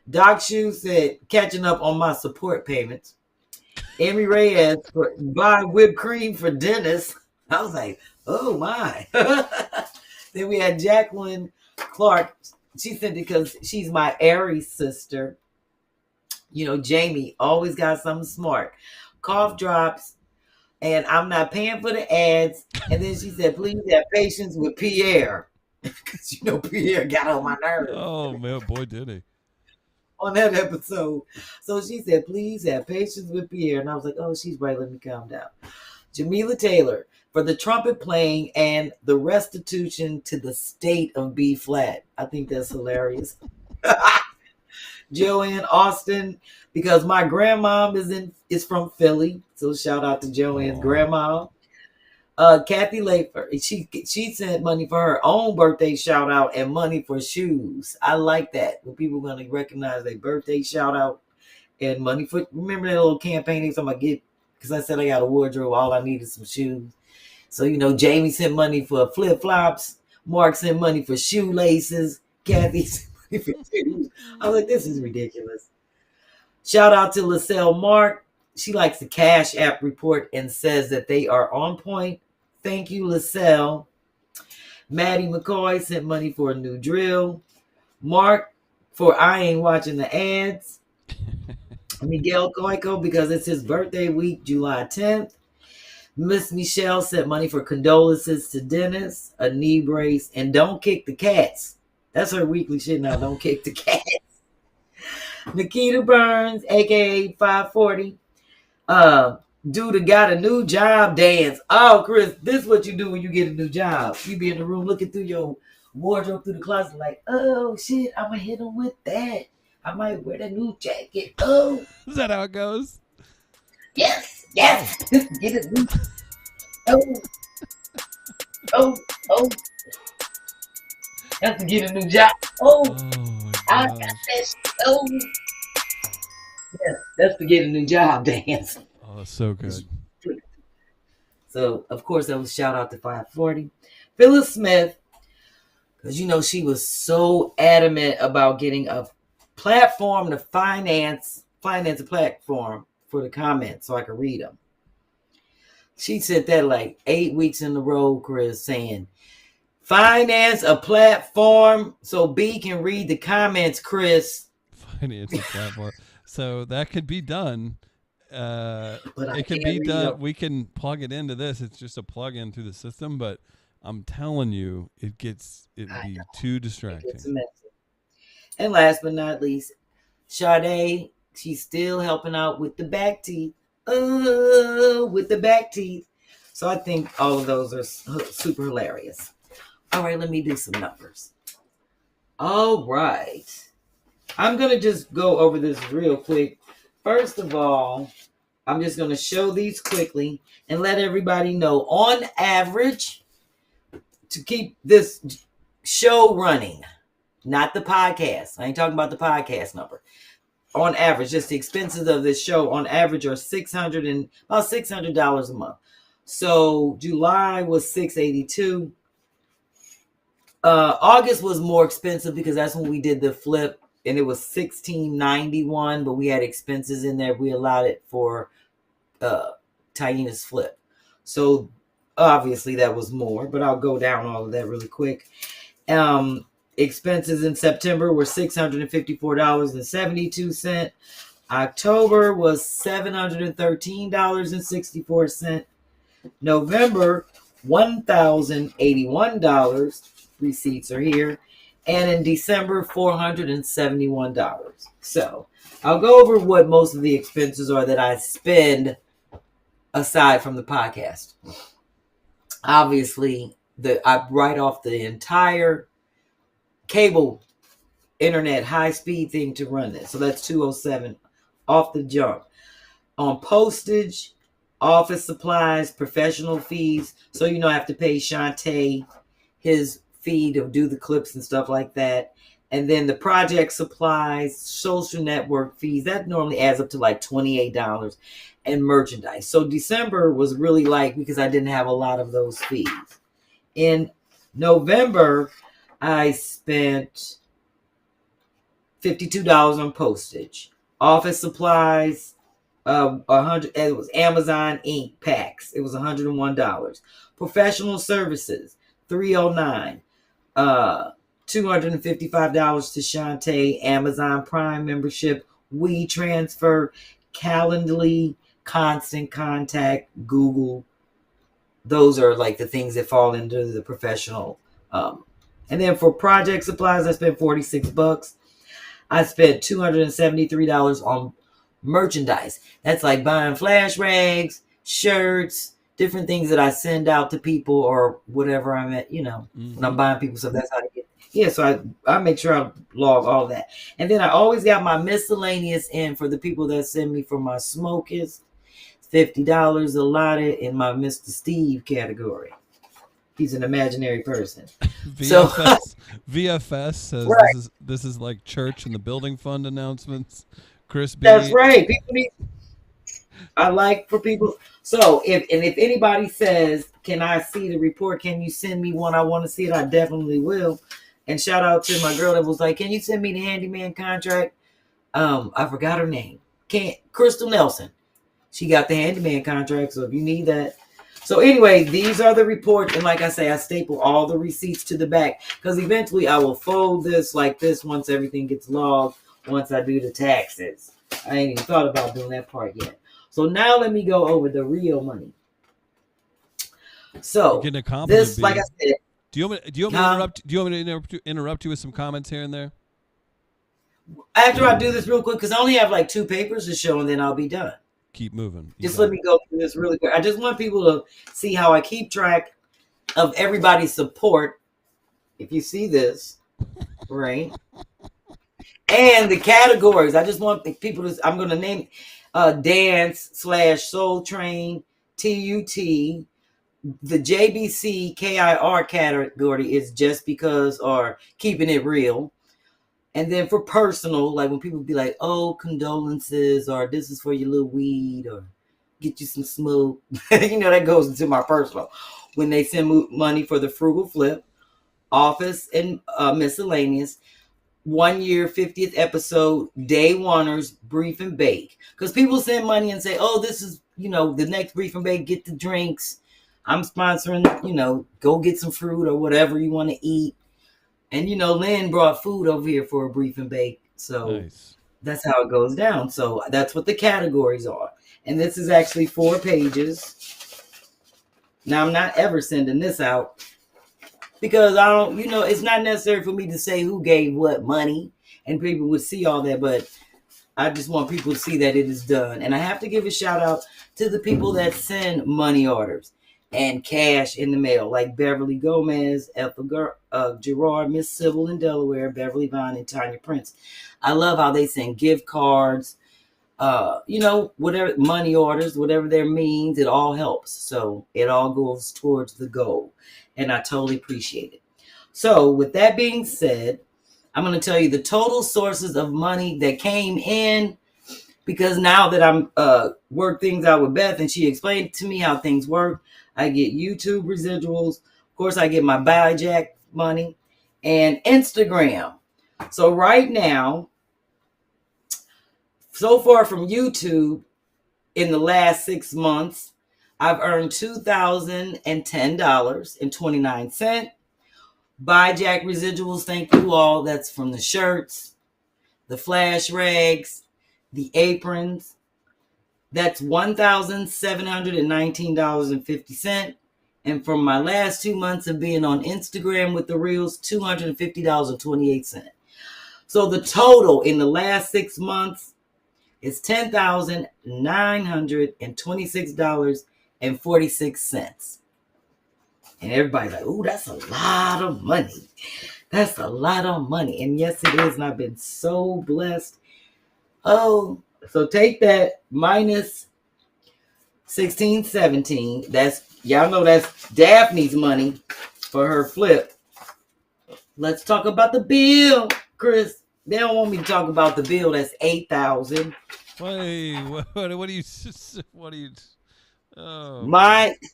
Doc Shoe said, catching up on my support payments. Amy Reyes for buy whipped cream for Dennis. I was like, oh my. Then we had Jacqueline Clark. She sent it because she's my Aries sister. You know, Jamie always got something smart. Cough drops, and I'm not paying for the ads. And then she said, please have patience with Pierre. Because, you know, Pierre got on my nerves. Oh, man, boy, did he. On that episode. So she said, please have patience with Pierre. And I was like, oh, she's right. Let me calm down. Jamila Taylor for the trumpet playing and the restitution to the state of B-Flat. I think that's hilarious. Joanne Austin, because my grandmom is from Philly. So shout out to Joanne's grandma. Kathy Lafer, she sent money for her own birthday shout out and money for shoes. I like that when people are going to recognize their birthday shout out and money for. Remember that little campaign they talking about get? Because I said I got a wardrobe, all I need is some shoes. So you know, Jamie sent money for flip flops. Mark sent money for shoelaces. Kathy sent money for shoes. I was like, this is ridiculous. Shout out to LaSalle Mark. She likes the Cash App report and says that they are on point. Thank you, LaSalle. Maddie McCoy sent money for a new drill. Mark for I ain't watching the ads. Miguel Coico because it's his birthday week, July 10th. Miss Michelle sent money for condolences to Dennis, a knee brace, and don't kick the cats. That's her weekly shit now. Don't kick the cats. Nikita Burns, aka 540. Dude got a new job dance. Oh, Chris, this is what you do when you get a new job. You be in the room looking through your wardrobe through the closet like, oh shit, I'm gonna hit him with that. I might wear that new jacket. Oh, Is that how it goes? yes. Get it new. Oh. Have to get a new job. Oh, Oh, I my got gosh. that. Oh, yeah, that's to get a new job dance. Oh, so good. So, of course, that was shout out to 540. Phyllis Smith, because, you know, she was so adamant about getting a platform to finance a platform for the comments so I could read them. She said that like 8 weeks in a row, Chris, saying, finance a platform so B can read the comments, Chris. Financial platform. So that could be done. But It can be done. We can plug it into this. It's just a plug in through the system, but I'm telling you, it'd be too distracting. It's messy. And last but not least, Sade, she's still helping out with the back teeth. With the back teeth. So I think all of those are super hilarious. All right, let me do some numbers. All right. I'm going to just go over this real quick. First of all, I'm just going to show these quickly and let everybody know on average to keep this show running, not the podcast. I ain't talking about the podcast number. On average, just the expenses of this show on average are about $600 a month. So July was $682. August was more expensive because that's when we did the flip, and it was $16.91, but we had expenses in there. We allowed it for Taina's flip. So obviously that was more, but I'll go down all of that really quick. Expenses in September were $654.72. October was $713.64. November, $1,081. Receipts are here. And in December, $471. So I'll go over what most of the expenses are that I spend aside from the podcast. Obviously, I write off the entire cable internet high-speed thing to run this. So that's $207 off the jump. On postage, office supplies, professional fees. So, you know, I have to pay Shantae his feed to do the clips and stuff like that. And then the project supplies, social network fees, that normally adds up to like $28, and merchandise. So December was really light because I didn't have a lot of those fees. In November, I spent $52 on postage, office supplies, 100. It was Amazon ink packs. It was $101. Professional services, $309. $255 to Shantae. Amazon Prime membership, WeTransfer, Calendly, Constant Contact, Google. Those are like the things that fall into the professional. And then for project supplies, I spent $46. I spent $273 on merchandise. That's like buying flash rags, shirts, different things that I send out to people or whatever I'm at, when I'm buying people stuff. That's how I get. Yeah, so I make sure I log all that. And then I always got my miscellaneous in for the people that send me for my smokers. $50 allotted in my Mr. Steve category. He's an imaginary person. VFS says right. this is like church and the building fund announcements. Chris B. That's right. I like for people. So if anybody says, "Can I see the report? Can you send me one? I want to see it." I definitely will. And shout out to my girl that was like, "Can you send me the handyman contract?" I forgot her name. Crystal Nelson. She got the handyman contract. So if you need that. So anyway, these are the reports. And like I say, I staple all the receipts to the back because eventually I will fold this like this once everything gets logged, once I do the taxes. I ain't even thought about doing that part yet. So now let me go over the real money. So this, like I said, do you want me to interrupt? Do you want me to interrupt you with some comments here and there? After I do this real quick, because I only have like 2 papers to show, and then I'll be done. Keep moving. Just let me go through this really quick. I just want people to see how I keep track of everybody's support. If you see this, right? And the categories. I just want people to, I'm going to name dance/soul train, TUT. The JBC KIR category is just because, or keeping it real. And then for personal, like when people be like, "Oh, condolences," or "This is for your little weed," or "Get you some smoke," that goes into my personal. When they send money for the frugal flip, office and miscellaneous, 1 year 50th episode, day oneers, brief and bake. Because people send money and say, "Oh, this is the next brief and bake. Get the drinks. I'm sponsoring. Go get some fruit or whatever you want to eat." And, Lynn brought food over here for a brief and bake. So nice. That's how it goes down. So that's what the categories are. And this is actually 4 pages. Now, I'm not ever sending this out because I don't, it's not necessary for me to say who gave what money and people would see all that. But I just want people to see that it is done. And I have to give a shout out to the people that send money orders and cash in the mail, like Beverly Gomez, Ethel Gerard, Miss Sybil in Delaware, Beverly Vine, and Tanya Prince. I love how they send gift cards, whatever money orders, whatever their means, it all helps. So it all goes towards the goal. And I totally appreciate it. So with that being said, I'm going to tell you the total sources of money that came in, because now that I'm work things out with Beth and she explained to me how things work, I get YouTube residuals. Of course, I get my BuyJack money and Instagram. So right now, so far from YouTube, in the last 6 months, I've earned $2,010.29. BuyJack residuals, thank you all. That's from the shirts, the flash rags, the aprons. That's $1,719.50. And from my last 2 months of being on Instagram with the Reels, $250.28. So the total in the last 6 months is $10,926.46. And everybody's like, "Ooh, that's a lot of money. That's a lot of money." And yes, it is. And I've been so blessed. Oh, so take that minus 16, 17. That's, y'all know that's Daphne's money for her flip. Let's talk about the bill, Chris. They don't want me to talk about the bill. That's $8,000. Wait, what do you? What do you? Oh,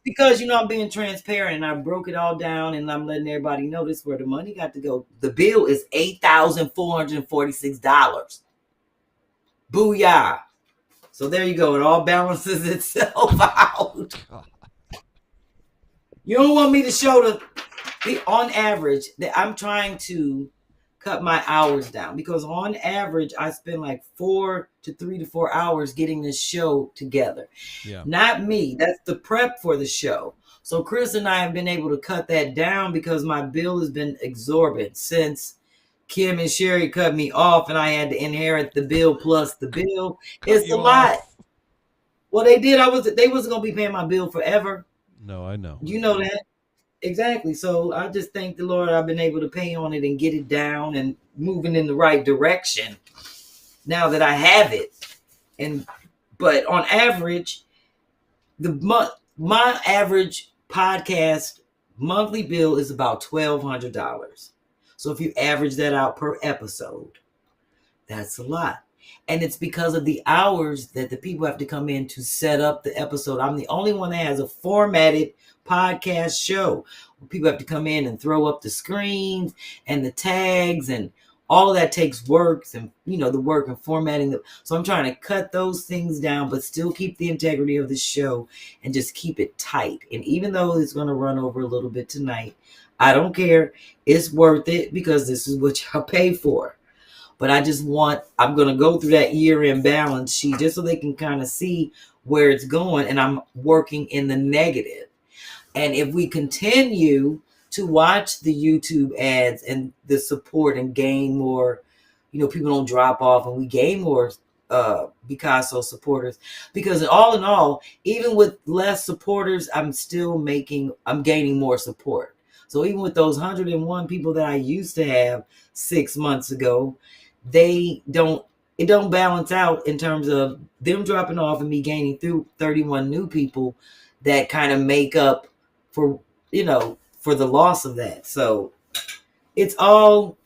Because I'm being transparent and I broke it all down and I'm letting everybody know this where the money got to go. The bill is $8,446. Booyah. So there you go. It all balances itself out. God. You don't want me to show on average that I'm trying to cut my hours down because on average I spend like 3 to 4 hours getting this show together. Yeah. Not me. That's the prep for the show. So Chris and I have been able to cut that down because my bill has been exorbitant since Kim and Sherri cut me off and I had to inherit the bill plus the bill. It's a lot. Well, they did. They wasn't gonna be paying my bill forever. No, I know. You know that. Exactly. So I just thank the Lord I've been able to pay on it and get it down and moving in the right direction now that I have it. But on average, my average podcast monthly bill is about $1,200. So if you average that out per episode, that's a lot. And it's because of the hours that the people have to come in to set up the episode. I'm the only one that has a formatted podcast show. People have to come in and throw up the screens and the tags and all of that takes work and, the work and formatting. So I'm trying to cut those things down, but still keep the integrity of the show and just keep it tight. And even though it's going to run over a little bit tonight, I don't care. It's worth it because this is what y'all pay for. But I'm going to go through that year-end balance sheet just so they can kind of see where it's going. And I'm working in the negative. And if we continue to watch the YouTube ads and the support and gain more, people don't drop off and we gain more B-Casso supporters. Because all in all, even with less supporters, I'm gaining more support. So even with those 101 people that I used to have 6 months ago, it don't balance out in terms of them dropping off and me gaining through 31 new people that kind of make up for the loss of that. So it's all,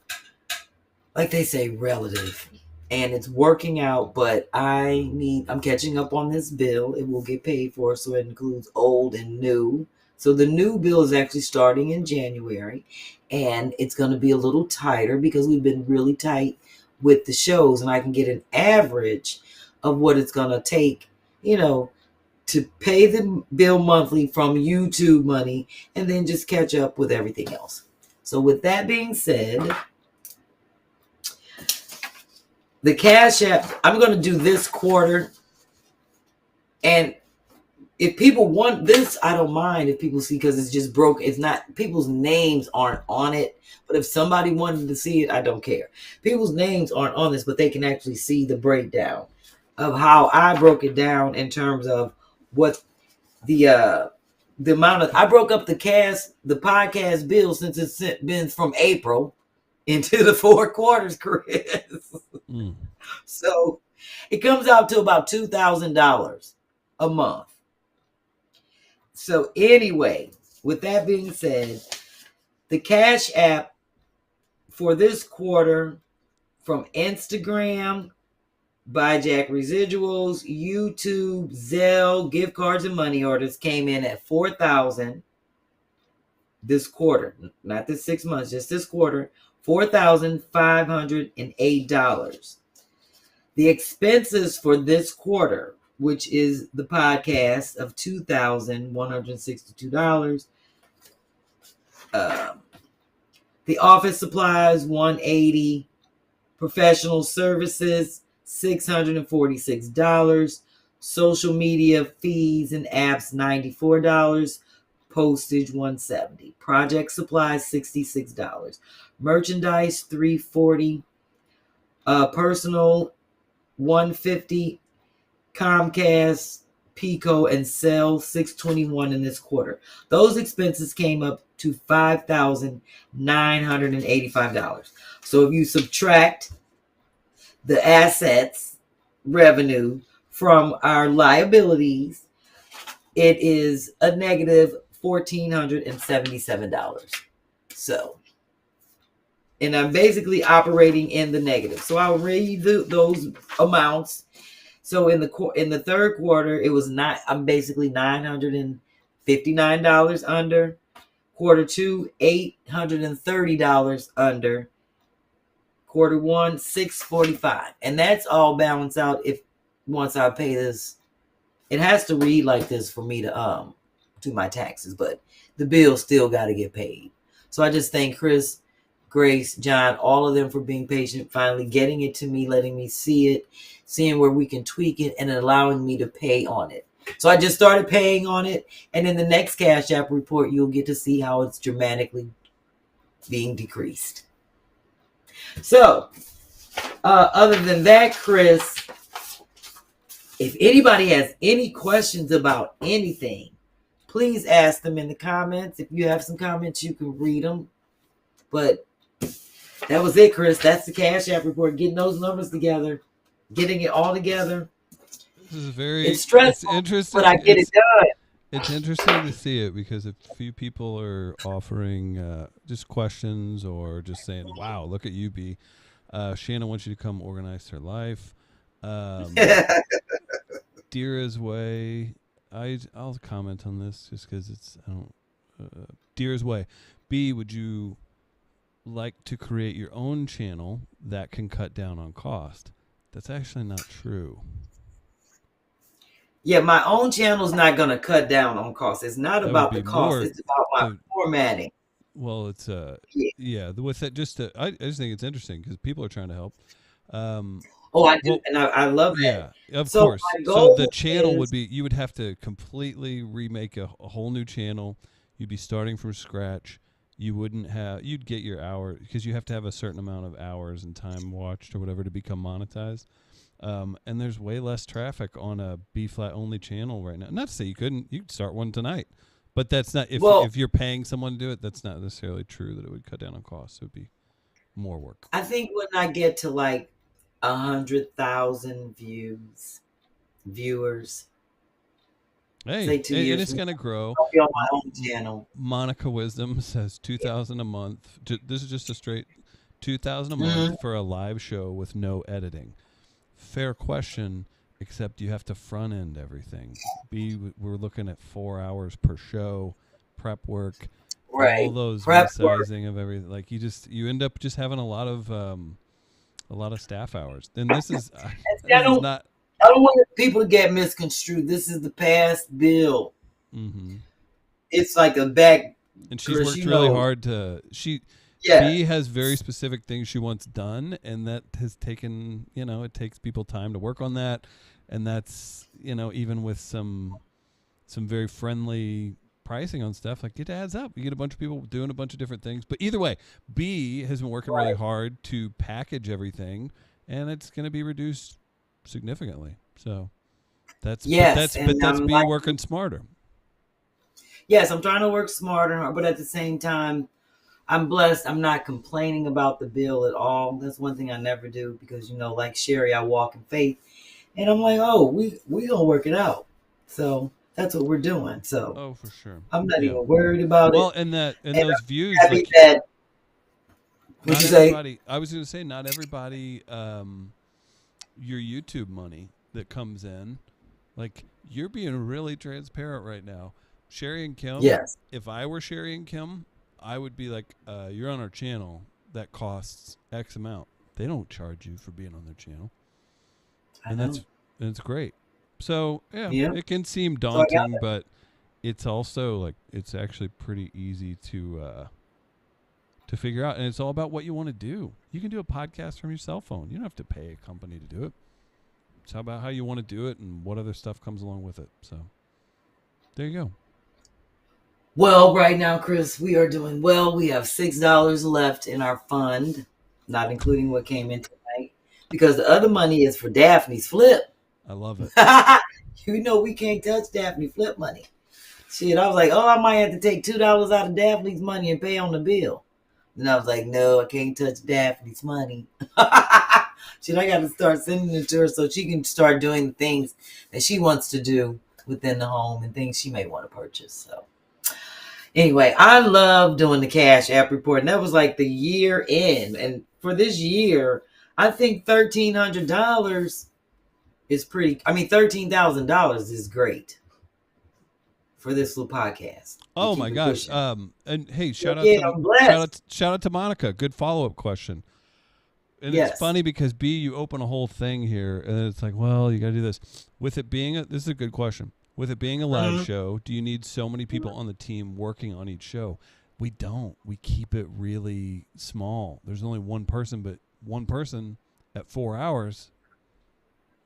like they say, relative, and it's working out, but I'm catching up on this bill. It will get paid for, so it includes old and new. So the new bill is actually starting in January, and it's going to be a little tighter because we've been really tight with the shows, and I can get an average of what it's going to take, to pay the bill monthly from YouTube money and then just catch up with everything else. So with that being said, the CashApp, I'm going to do this quarter. And if people want this, I don't mind if people see, because it's just broke. It's not, people's names aren't on it. But if somebody wanted to see it, I don't care. People's names aren't on this, but they can actually see the breakdown of how I broke it down in terms of what the amount of, I broke up the podcast bill since it's been from April into the 4 quarters, Chris. So it comes out to about $2,000 a month. So anyway, with that being said, the CashApp for this quarter from Instagram, Buy Jack Residuals, YouTube, Zelle, gift cards, and money orders came in at $4,000 this quarter. Not this 6 months, just this quarter. $4,508. The expenses for this quarter, which is the podcast, of $2,162. The office supplies, $180. Professional services, $646. Social media fees and apps, $94. Postage, $170. Project supplies, $66. Merchandise, $340. Personal, $150. Comcast, Pico, and Cell, $621 in this quarter. Those expenses came up to $5,985. So if you subtract the assets revenue from our liabilities, it is a negative $1,477. So and I'm basically operating in the negative. So I'll read those amounts. So in the third quarter, it was I'm basically $959 under. Quarter two, $830 under. Quarter one, $645, and that's all balanced out. If once I pay this, it has to read like this for me to do my taxes, but the bill still got to get paid. So I just thank Chris, Grace, John, all of them for being patient, finally getting it to me, letting me see it, seeing where we can tweak it, and allowing me to pay on it. So I just started paying on it, and in the next Cash App report, you'll get to see how it's dramatically being decreased. So, other than that, Chris, if anybody has any questions about anything, please ask them in the comments. If you have some comments, you can read them. But that was it, Chris. That's the Cash App report. Getting those numbers together, getting it all together. This is it's stressful, it's interesting, but I get it done. It's interesting to see it because a few people are offering just questions or just saying, wow, look at you, B. Shannon wants you to come organize her life. Deera's Way. I'll comment on this just because it's Deera's Way. B, would you like to create your own channel that can cut down on cost? That's actually not true. Yeah, my own channel is not going to cut down on cost. It's not about the cost. It's about my formatting. Well, it's yeah. With that, I just think it's interesting because people are trying to help. I do, and I love that. Yeah, of course. So the channel would be, you would have to completely remake a whole new channel. You'd be starting from scratch. You'd get your hour because you have to have a certain amount of hours and time watched or whatever to become monetized. And there's way less traffic on a B-Flat only channel right now. Not to say you couldn't start one tonight, but that's not, if you're paying someone to do it, that's not necessarily true that it would cut down on costs. It would be more work. I think when I get to like 100,000 viewers, hey, say 2 years, it's going to grow. I'll be on my own channel. Monica Wisdom says $2,000 a month. This is just a straight $2,000 a month for a live show with no editing. Fair question, except you have to front end everything. We're looking at 4 hours per show, prep work, all those resizing of everything. Like you end up just having a lot of staff hours. Then this is I don't want people to get misconstrued. This is the past bill. Mm-hmm. It's like a back. And she's worked really hard to B has very specific things she wants done, and that has taken, it takes people time to work on that. And that's, even with some very friendly pricing on stuff, like it adds up. You get a bunch of people doing a bunch of different things. But either way, B has been working really hard to package everything, and it's going to be reduced significantly. So that's B working smarter. Yes, I'm trying to work smarter, but at the same time, I'm blessed. I'm not complaining about the bill at all. That's one thing I never do because, like Sherri, I walk in faith. And I'm like, oh, we going to work it out. So that's what we're doing. So for sure. I'm not even worried about it. Well, and those views. What'd you say? I was going to say, not everybody, your YouTube money that comes in, like you're being really transparent right now. Sherri and Kim. Yes. If I were Sherri and Kim, I would be like, you're on our channel. That costs X amount. They don't charge you for being on their channel. And it's great. So, it can seem daunting, but it's also like, it's actually pretty easy to figure out. And it's all about what you want to do. You can do a podcast from your cell phone. You don't have to pay a company to do it. It's about how you want to do it and what other stuff comes along with it. So there you go. Well, right now, Chris, we are doing well. We have $6 left in our fund, not including what came in tonight, because the other money is for Daphne's Phlip. I love it. We can't touch Daphne Phlip money. Shit, I was like, I might have to take $2 out of Daphne's money and pay on the bill. And I was like, no, I can't touch Daphne's money. Shit, I got to start sending it to her so she can start doing the things that she wants to do within the home and things she may want to purchase. So. Anyway, I love doing the Cash App report, and that was like the year end. And for this year, I think $1,300 is pretty. I mean, $13,000 is great for this little podcast. Oh my gosh! And hey, shout I'm blessed. shout out to Monica. Good follow up question. And Yes. it's funny because B, you open a whole thing here, and then it's like, well, you got to do this. With it being this is a good question. With it being a live show, do you need so many people on the team working on each show? We don't. We keep it really small. There's only one person, but one person at 4 hours.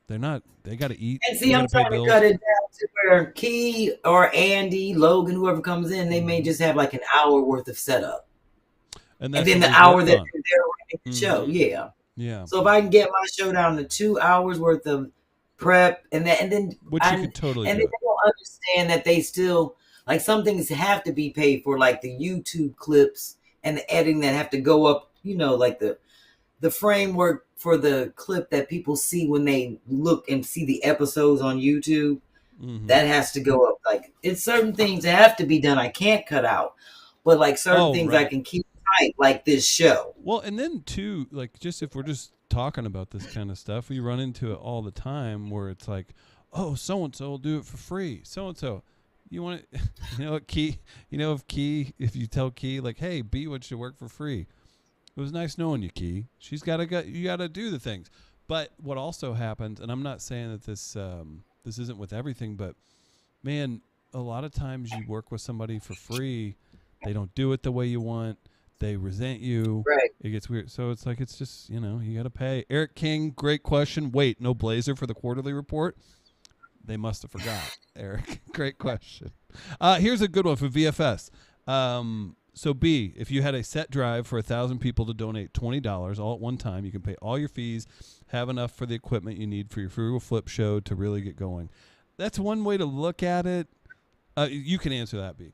They're not. They got to eat. And see, I'm trying to cut it down to where Key or Andy, Logan, whoever comes in, they may just have like an hour worth of setup. And then the hour that they're running the show. Yeah. Yeah. So if I can get my show down to 2 hours worth of prep and then which you could totally and do. they don't understand that they still like some things have to be paid for, like the YouTube clips and the editing that have to go up, like the framework for the clip that people see when they look and see the episodes on YouTube. That has to go up. Like it's certain things that have to be done I can't cut out. But like certain things I can keep tight, like this show. Well, and then too, like just if we're just talking about this kind of stuff, we run into it all the time where it's like, oh, so and so will do it for free. So and so, you want it? What Key? If you tell Key like, hey, B would should work for free. It was nice knowing you, Key. You got to do the things. But what also happens, and I'm not saying that this isn't with everything, but man, a lot of times you work with somebody for free, they don't do it the way you want. They resent you. Right. It gets weird. So it's like, it's just, you got to pay. Eric King, great question. Wait, no blazer for the quarterly report? They must have forgot, Eric. Great question. Here's a good one for VFS. So B, if you had a set drive for 1,000 people to donate $20 all at one time, you can pay all your fees, have enough for the equipment you need for your Frugal Flip show to really get going. That's one way to look at it. You can answer that, B.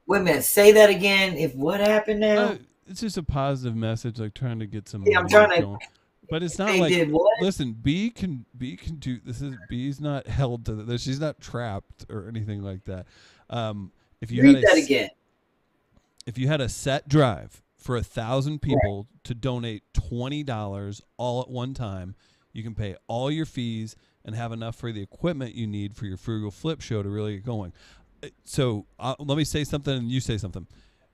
Wait a minute, say that again. If what happened now? It's just a positive message, like trying to get some. Yeah, I'm trying to. Going. But it's not They like. did what? Listen, B can do this. B's not held to this. She's not trapped or anything like that. If you Read that again. If you had a set drive for 1,000 people to donate $20 all at one time, you can pay all your fees and have enough for the equipment you need for your Frugal Flip show to really get going. So let me say something and you say something.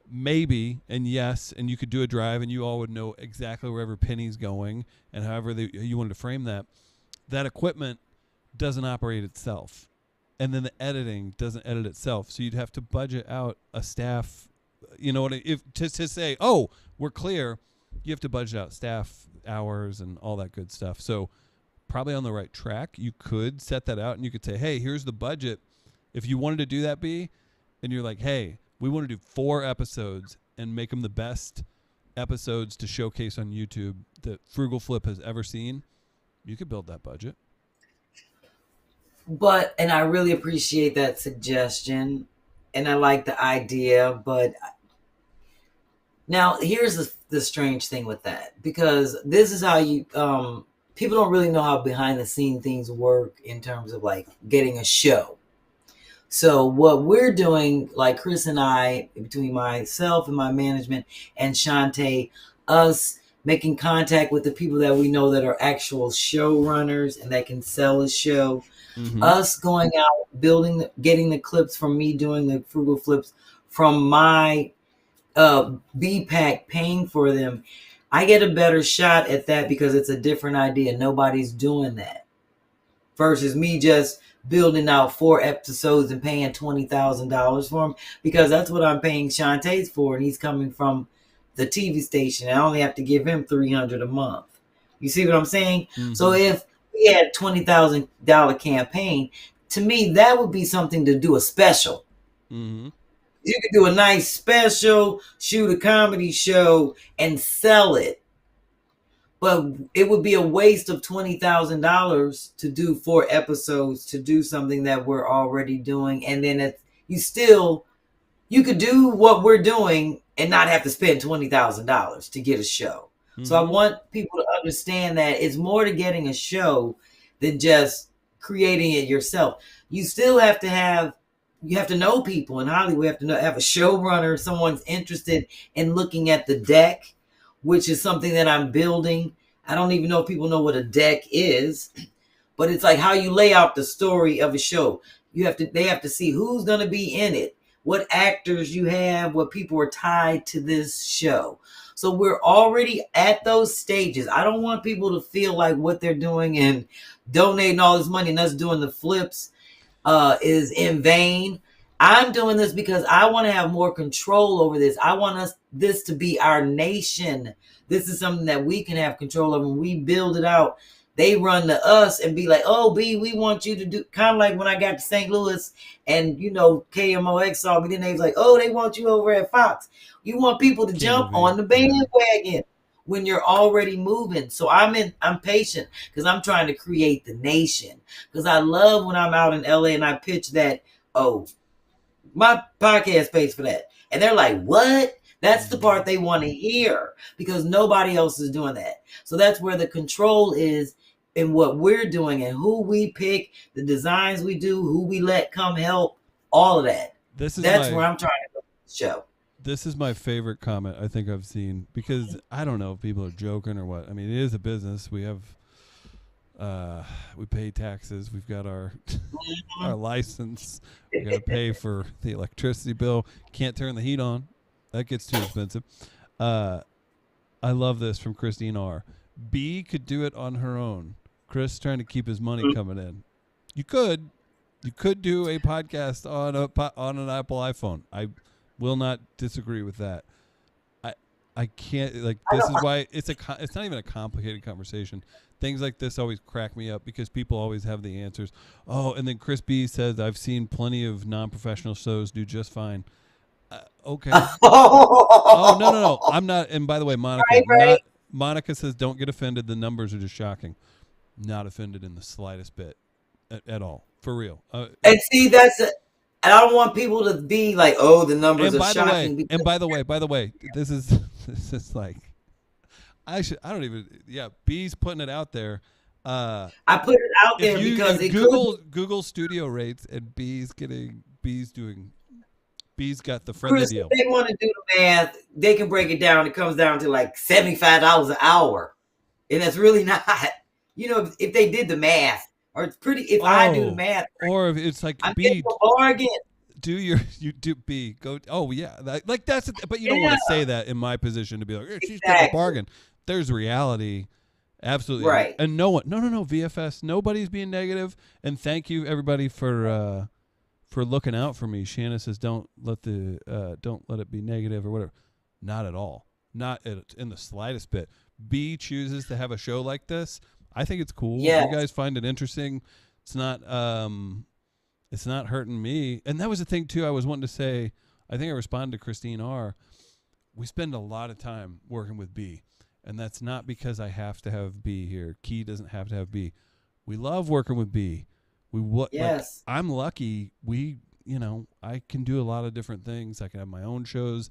Maybe and yes, and you could do a drive and you all would know exactly wherever penny's going and however you wanted to frame that. That equipment doesn't operate itself. And then the editing doesn't edit itself. So you'd have to budget out a staff, to say, oh, we're clear, you have to budget out staff hours and all that good stuff. So probably on the right track. You could set that out and you could say, hey, here's the budget. If you wanted to do that, B, and you're like, hey, we want to do 4 episodes and make them the best episodes to showcase on YouTube that Frugal Flip has ever seen, you could build that budget. And I really appreciate that suggestion, and I like the idea, but now here's the strange thing with that, because this is how you, people don't really know how behind the scene things work in terms of like getting a show. So what we're doing, like Chris and I, between myself and my management and Shantae, us making contact with the people that we know that are actual showrunners and that can sell a show, us going out, getting the clips from me doing the Frugal Flips from my B-Pack, paying for them. I get a better shot at that because it's a different idea. Nobody's doing that. Versus me just building out 4 episodes and paying $20,000 for them, because that's what I'm paying Shantae's for, and he's coming from the TV station. I only have to give him $300 a month. You see what I'm saying? So if we had $20,000 campaign, to me that would be something to do a special. You could do a nice special, shoot a comedy show, and sell it. But it would be a waste of $20,000 to do 4 episodes, to do something that we're already doing. And then you could do what we're doing and not have to spend $20,000 to get a show. So I want people to understand that it's more to getting a show than just creating it yourself. You still have to have you have to know people in Hollywood. We have to have a showrunner, someone's interested in looking at the deck, which is something that I'm building. I don't even know if people know what a deck is, but it's like how you lay out the story of a show. They have to see who's going to be in it, what actors you have, what people are tied to this show. So we're already at those stages. I don't want people to feel like what they're doing and donating all this money and us doing the flips is in vain. I'm doing this because I want to have more control over this. I want this to be our nation. This is something that we can have control over. When we build it out, they run to us and be like, oh, B, we want you to do, kind of like when I got to St. Louis and, KMOX saw me, then they was like, oh, they want you over at Fox. You want people to jump on the bandwagon when you're already moving. So I'm patient because I'm trying to create the nation. Because I love when I'm out in LA and I pitch that, oh, my podcast pays for that. And they're like, what? That's the part they want to hear because nobody else is doing that. So that's where the control is in what we're doing and who we pick, the designs we do, who we let come help, all of that. That's where I'm trying to go with the show. This is my favorite comment I think I've seen because I don't know if people are joking or what. I mean, it is a business. We have, we pay taxes. We've got our license. We got to pay for the electricity bill. Can't turn the heat on. That gets too expensive. I love this from Christine R. B could do it on her own. Chris trying to keep his money coming in. You could do a podcast on an Apple iPhone. I will not disagree with that. I can't this is why it's not even a complicated conversation. Things like this always crack me up because people always have the answers. Oh, and then Chris B says I've seen plenty of non-professional shows do just fine. Okay. Oh no! I'm not. And by the way, Monica says don't get offended. The numbers are just shocking. Not offended in the slightest bit at all. For real. And see, and I don't want people to be like, oh, the numbers are shocking. And by the way, this is like, B's putting it out there. I put it out there because Google studio rates and B's got the friendly deal. If they want to do the math, they can break it down. It comes down to like $75 an hour. And that's really not, if they did the math. Or it's pretty if I do the math. Or if it's like I'm B bargain. You do B go yeah. But you don't want to say that in my position to be like, hey, she's got a bargain. There's reality. Absolutely. Right. And no VFS, nobody's being negative. And thank you everybody for looking out for me. Shanna says don't let it be negative or whatever. Not at all. Not in the slightest bit. B chooses to have a show like this. I think it's cool. Yeah. You guys find it interesting. It's not hurting me. And that was the thing too. I was wanting to say, I think I responded to Christine R. We spend a lot of time working with B, and that's not because I have to have B here. Key doesn't have to have B. We love working with B. Yes. I'm lucky. I can do a lot of different things. I can have my own shows.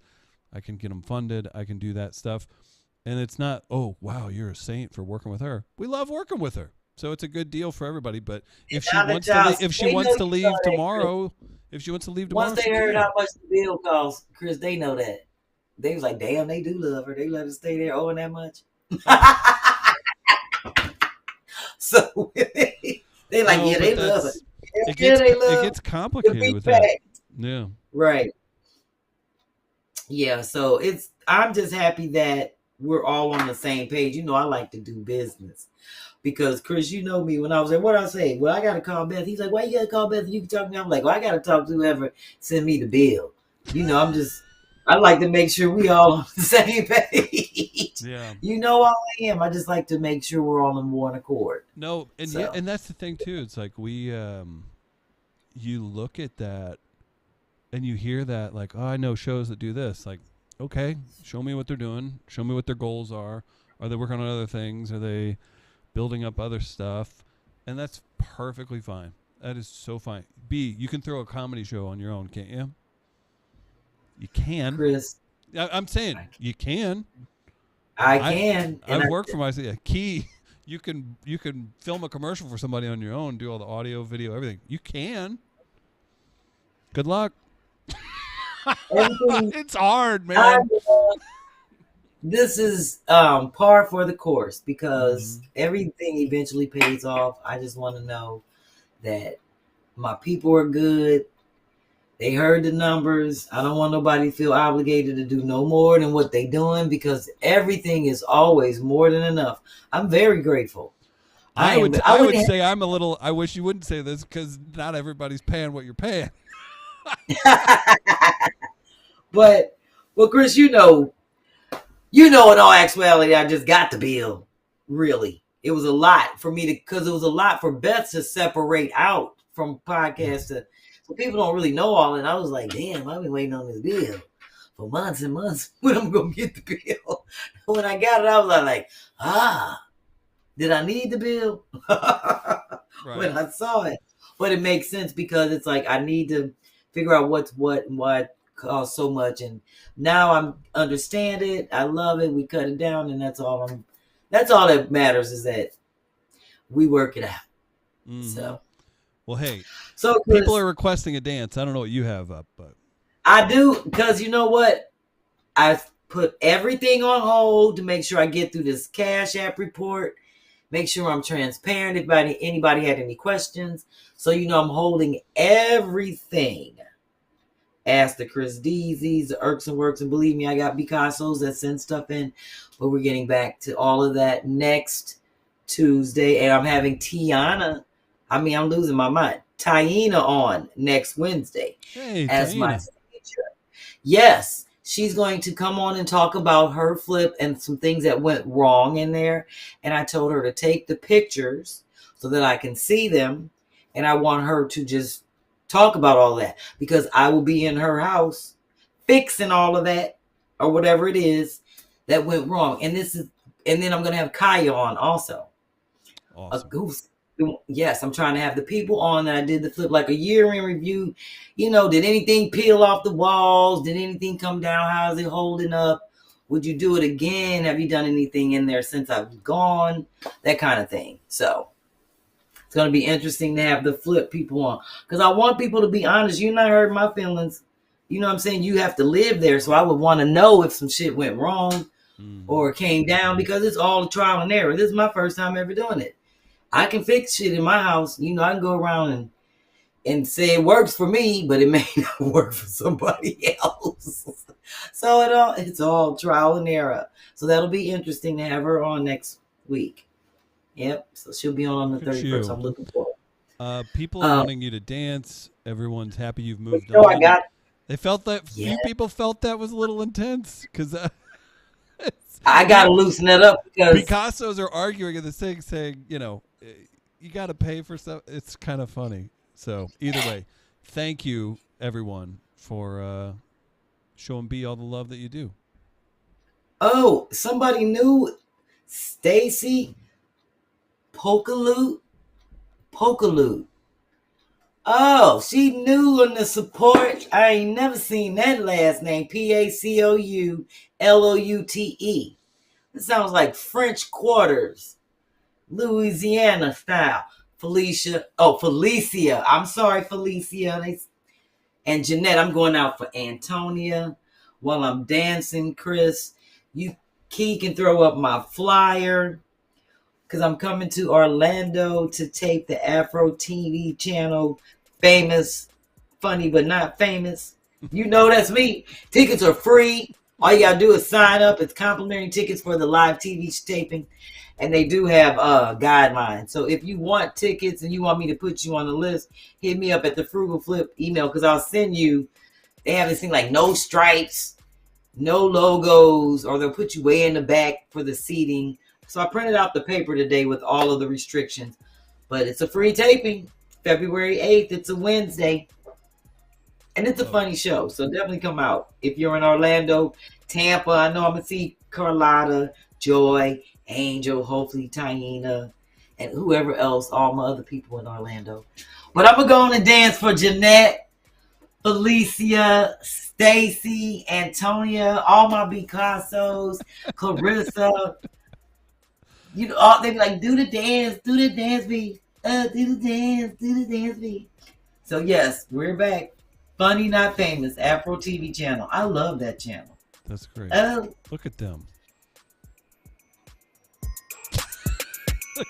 I can get them funded. I can do that stuff. And it's not, oh, wow, you're a saint for working with her. We love working with her. So it's a good deal for everybody. But if she wants to leave tomorrow, once they heard how much the bill costs, Chris, they know that. They was like, damn, they do love her. They let her stay there owing that much. So they like, yeah, they love her. It gets complicated with that. Yeah. Right. Yeah, so I'm just happy that we're all on the same page. I like to do business because Chris, you know me. When I was like, what I say? Well, I got to call Beth. He's like, why you got to call Beth? You can talk to me. I'm like, well, I got to talk to whoever send me the bill. I like to make sure we all on the same page. Yeah. How I am. I just like to make sure we're all in one accord. No, and and that's the thing too. It's like you look at that and you hear that like, oh, I know shows that do this. Like, okay, show me what they're doing. Show me what their goals are. Are they working on other things? Are they building up other stuff? And that's perfectly fine. That is so fine. B, you can throw a comedy show on your own, can't you? You can. Chris. I'm saying you can. I can. I've worked for myself. Yeah. Key, you can film a commercial for somebody on your own, do all the audio, video, everything. You can. Good luck. Everything. It's hard, I, man. this is par for the course because everything eventually pays off. I just want to know that my people are good. They heard the numbers. I don't want nobody to feel obligated to do no more than what they doing because everything is always more than enough. I'm very grateful. I would say I'm a little. I wish you wouldn't say this because not everybody's paying what you're paying. But well, Chris, you know, in all actuality, I just got the bill. Really, it was a lot for me because it was a lot for Beth to separate out from podcast to. So people don't really know all, and I was like, damn, I've been waiting on this bill for months and months. When I'm gonna get the bill? When I got it, I was like, did I need the bill? Right. When I saw it, but it makes sense because it's like I need to figure out what's what and why it costs so much, and now I understand it. I love it. We cut it down, and that's all that matters is that we work it out. So, well, hey, so people are requesting a dance. I don't know what you have up, but I do because you know what? I put everything on hold to make sure I get through this CashApp report. Make sure I'm transparent if anybody had any questions. So, you know, I'm holding everything. Ask the Chris Deezies, the Irks and Works, and believe me, I got B-Cassos that send stuff in. But we're getting back to all of that next Tuesday. And I'm having Tiana. I'm losing my mind. Taina on next Wednesday as my feature. Yes. She's going to come on and talk about her flip and some things that went wrong in there. And I told her to take the pictures so that I can see them. And I want her to just talk about all that because I will be in her house fixing all of that or whatever it is that went wrong. And then I'm going to have Kaya on also. Awesome. A goose. Yes, I'm trying to have the people on that I did the flip like a year in review. You know, did anything peel off the walls? Did anything come down? How's it holding up? Would you do it again? Have you done anything in there since I've gone? That kind of thing. So it's going to be interesting to have the flip people on because I want people to be honest. You're not hurting my feelings. You know what I'm saying? You have to live there. So I would want to know if some shit went wrong or came down because it's all trial and error. This is my first time ever doing it. I can fix shit in my house. You know, I can go around and say it works for me, but it may not work for somebody else. So it's all trial and error. So that'll be interesting to have her on next week. Yep. So she'll be on the 31st. I'm looking forward. People are wanting you to dance. Everyone's happy you've moved on. They felt that. Few people felt that was a little intense because I got to loosen that up because B-Cassos are arguing at the thing saying, you know, you got to pay for stuff. It's kind of funny. So either way, thank you everyone for showing B all the love that you do. Oh, somebody new, Stacy Pokaloot. Oh, she new in the support. I ain't never seen that last name. Pacoulloute. It sounds like French Quarters, Louisiana style. Felicia. I'm sorry, Felicia. And Jeanette, I'm going out for Antonia while I'm dancing. Chris, Key can throw up my flyer because I'm coming to Orlando to tape the Afro TV channel, Famous, Funny But Not Famous. You know that's me. Tickets are free. All you got to do is sign up. It's complimentary tickets for the live TV taping. And they do have guidelines. So if you want tickets and you want me to put you on the list, hit me up at the Frugal Flip email because I'll send you. They haven't seen like no stripes, no logos, or they'll put you way in the back for the seating. So I printed out the paper today with all of the restrictions. But it's a free taping. February 8th. It's a Wednesday. And it's a funny show. So definitely come out. If you're in Orlando, Tampa, I know I'm going to see Carlotta, Joy, Angel, hopefully Taina, and whoever else, all my other people in Orlando. But I'm going to go on and dance for Jeanette, Felicia, Stacy, Antonia, all my B-Cassos, Clarissa. You know, they be like, do the dance, B. Do the dance, B. So yes, we're back. Funny Not Famous, Afro TV channel. I love that channel. That's great. Oh, Look at them.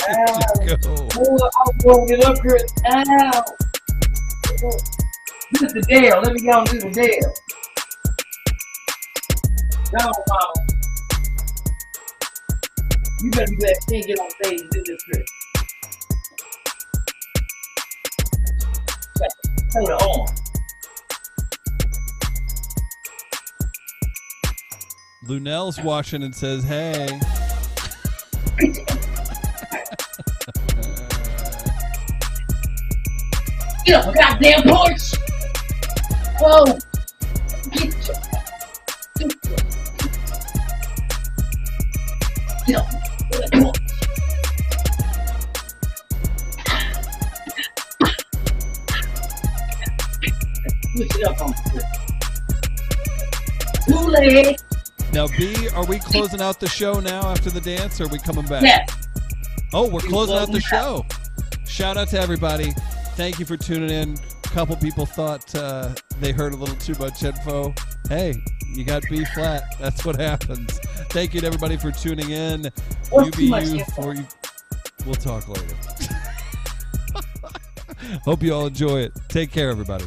ow. Go. Oh, I'm going it up, Chris. Ow. This is the Dale. Let me go and do the Dale. Go on, mama. You better be glad you can't get on stage and do this, Chris. Hold it on. Lunell's watching and says, hey. Get off the goddamn porch! Whoa! Get your... Get off the porch! Push it up on the Too late! Now, B, are we closing out the show now after the dance, or are we coming back? Yes. Oh, we're closing out the show. Shout out to everybody. Thank you for tuning in. A couple people thought they heard a little too much info. Hey, you got B-Phlat. That's what happens. Thank you to everybody for tuning in. What's too much UBU info? for you. We'll talk later. Hope you all enjoy it. Take care, everybody.